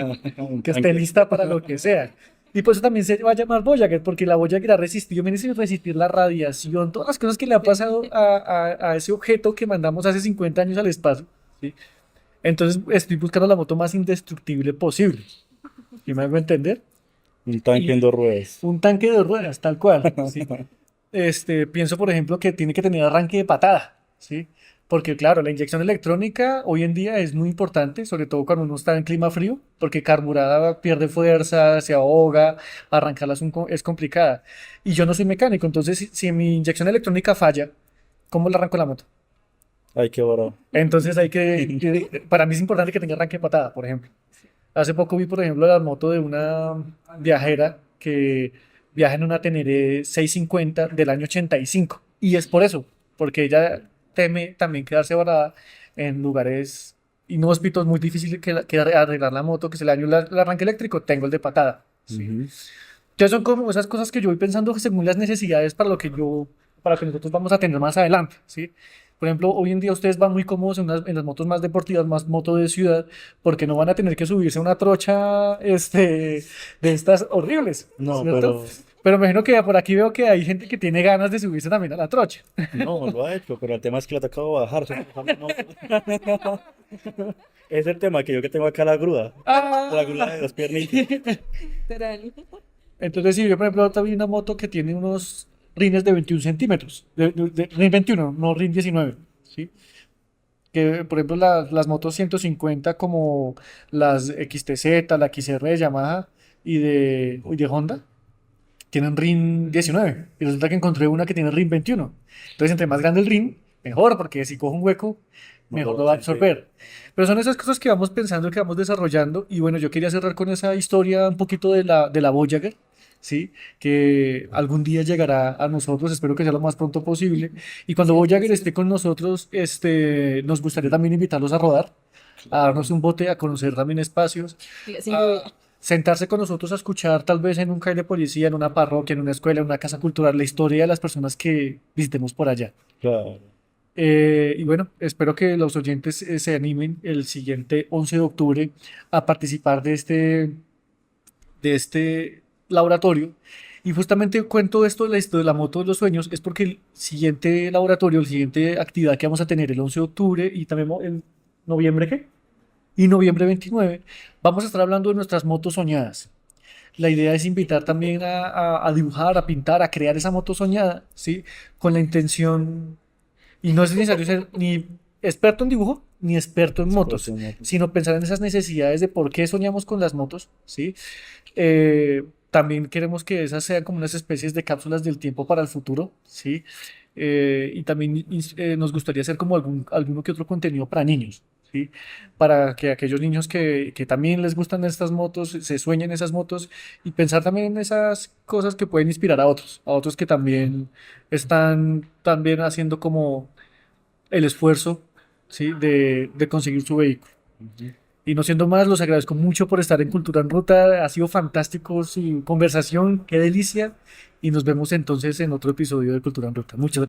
Que esté lista para lo que sea. Y por eso también se va a llamar Voyager, porque la Voyager ha resistido, imagínense resistir la radiación, todas las cosas que le ha pasado a ese objeto que mandamos hace 50 años al espacio, ¿sí? Entonces estoy buscando la moto más indestructible posible. ¿Sí me hago entender?
un tanque en dos ruedas.
Un tanque de ruedas, tal cual, ¿sí? Pienso, por ejemplo, que tiene que tener arranque de patada, ¿sí? Porque, claro, la inyección electrónica hoy en día es muy importante, sobre todo cuando uno está en clima frío, porque carburada pierde fuerza, se ahoga, arrancarla es complicada. Y yo no soy mecánico, entonces si mi inyección electrónica falla, ¿cómo le arranco la moto?
Ay, qué barato.
Entonces para mí es importante que tenga arranque de patada, por ejemplo. Hace poco vi, por ejemplo, la moto de una viajera que viaja en una Teneré 650 del año 85. Y es por eso, porque ella teme también quedarse varada en lugares inhóspitos, muy difíciles que arreglar la moto, que se le dañó el arranque eléctrico, tengo el de patada. ¿Sí?
Ujú.
Entonces son como esas cosas que yo voy pensando según las necesidades para que nosotros vamos a tener más adelante, ¿sí? Por ejemplo, hoy en día ustedes van muy cómodos en las motos más deportivas, más moto de ciudad, porque no van a tener que subirse a una trocha, de estas horribles,
No,
¿cierto? Pero me imagino que por aquí veo que hay gente que tiene ganas de subirse también a la trocha.
no lo ha hecho, pero el tema es que le ha tocado bajar. No. Es el tema que yo que tengo acá la grúa. La grúa de dos piernitas.
Literal.
Entonces, si yo, por ejemplo, ahorita vi una moto que tiene unos rines de 21 centímetros, RIN 21, no RIN 19, ¿sí? Que, por ejemplo, las motos 150 como las XTZ, la XR de Yamaha y de Honda, tienen RIN 19. Y resulta que encontré una que tiene RIN 21. Entonces, entre más grande el RIN, mejor, porque si cojo un hueco, mejor lo va a absorber. Pero son esas cosas que vamos pensando, que vamos desarrollando. Y bueno, yo quería cerrar con esa historia un poquito de la Voyager, ¿sí? Que algún día llegará a nosotros, espero que sea lo más pronto posible. Y cuando Voyager esté con nosotros, nos gustaría también invitarlos a rodar, a darnos un bote, a conocer también espacios,
Sin
a
lluvia.
sentarse con nosotros a escuchar tal vez en un CAI de policía, en una parroquia, en una escuela, en una casa cultural, la historia de las personas que visitemos por allá.
Claro.
Y bueno, espero que los oyentes se animen el siguiente 11 de octubre a participar de este laboratorio. Y justamente cuento esto de la moto de los sueños, es porque el siguiente laboratorio, la siguiente actividad que vamos a tener el 11 de octubre y también en noviembre, ¿qué? Y noviembre 29, vamos a estar hablando de nuestras motos soñadas. La idea es invitar también a dibujar, a pintar, a crear esa moto soñada, ¿sí? Con la intención, y no es necesario ser ni experto en dibujo, ni experto en motos, sino pensar en esas necesidades de por qué soñamos con las motos, ¿sí? También queremos que esas sean como unas especies de cápsulas del tiempo para el futuro, ¿sí? Y también nos gustaría hacer como alguno que otro contenido para niños, ¿sí? Para que aquellos niños que también les gustan estas motos, se sueñen esas motos y pensar también en esas cosas que pueden inspirar a otros que también están también haciendo como el esfuerzo, ¿sí? De conseguir su vehículo. Y no siendo más, los agradezco mucho por estar en Cultura en Ruta. Ha sido fantástico su conversación, qué delicia. Y nos vemos entonces en otro episodio de Cultura en Ruta. Muchas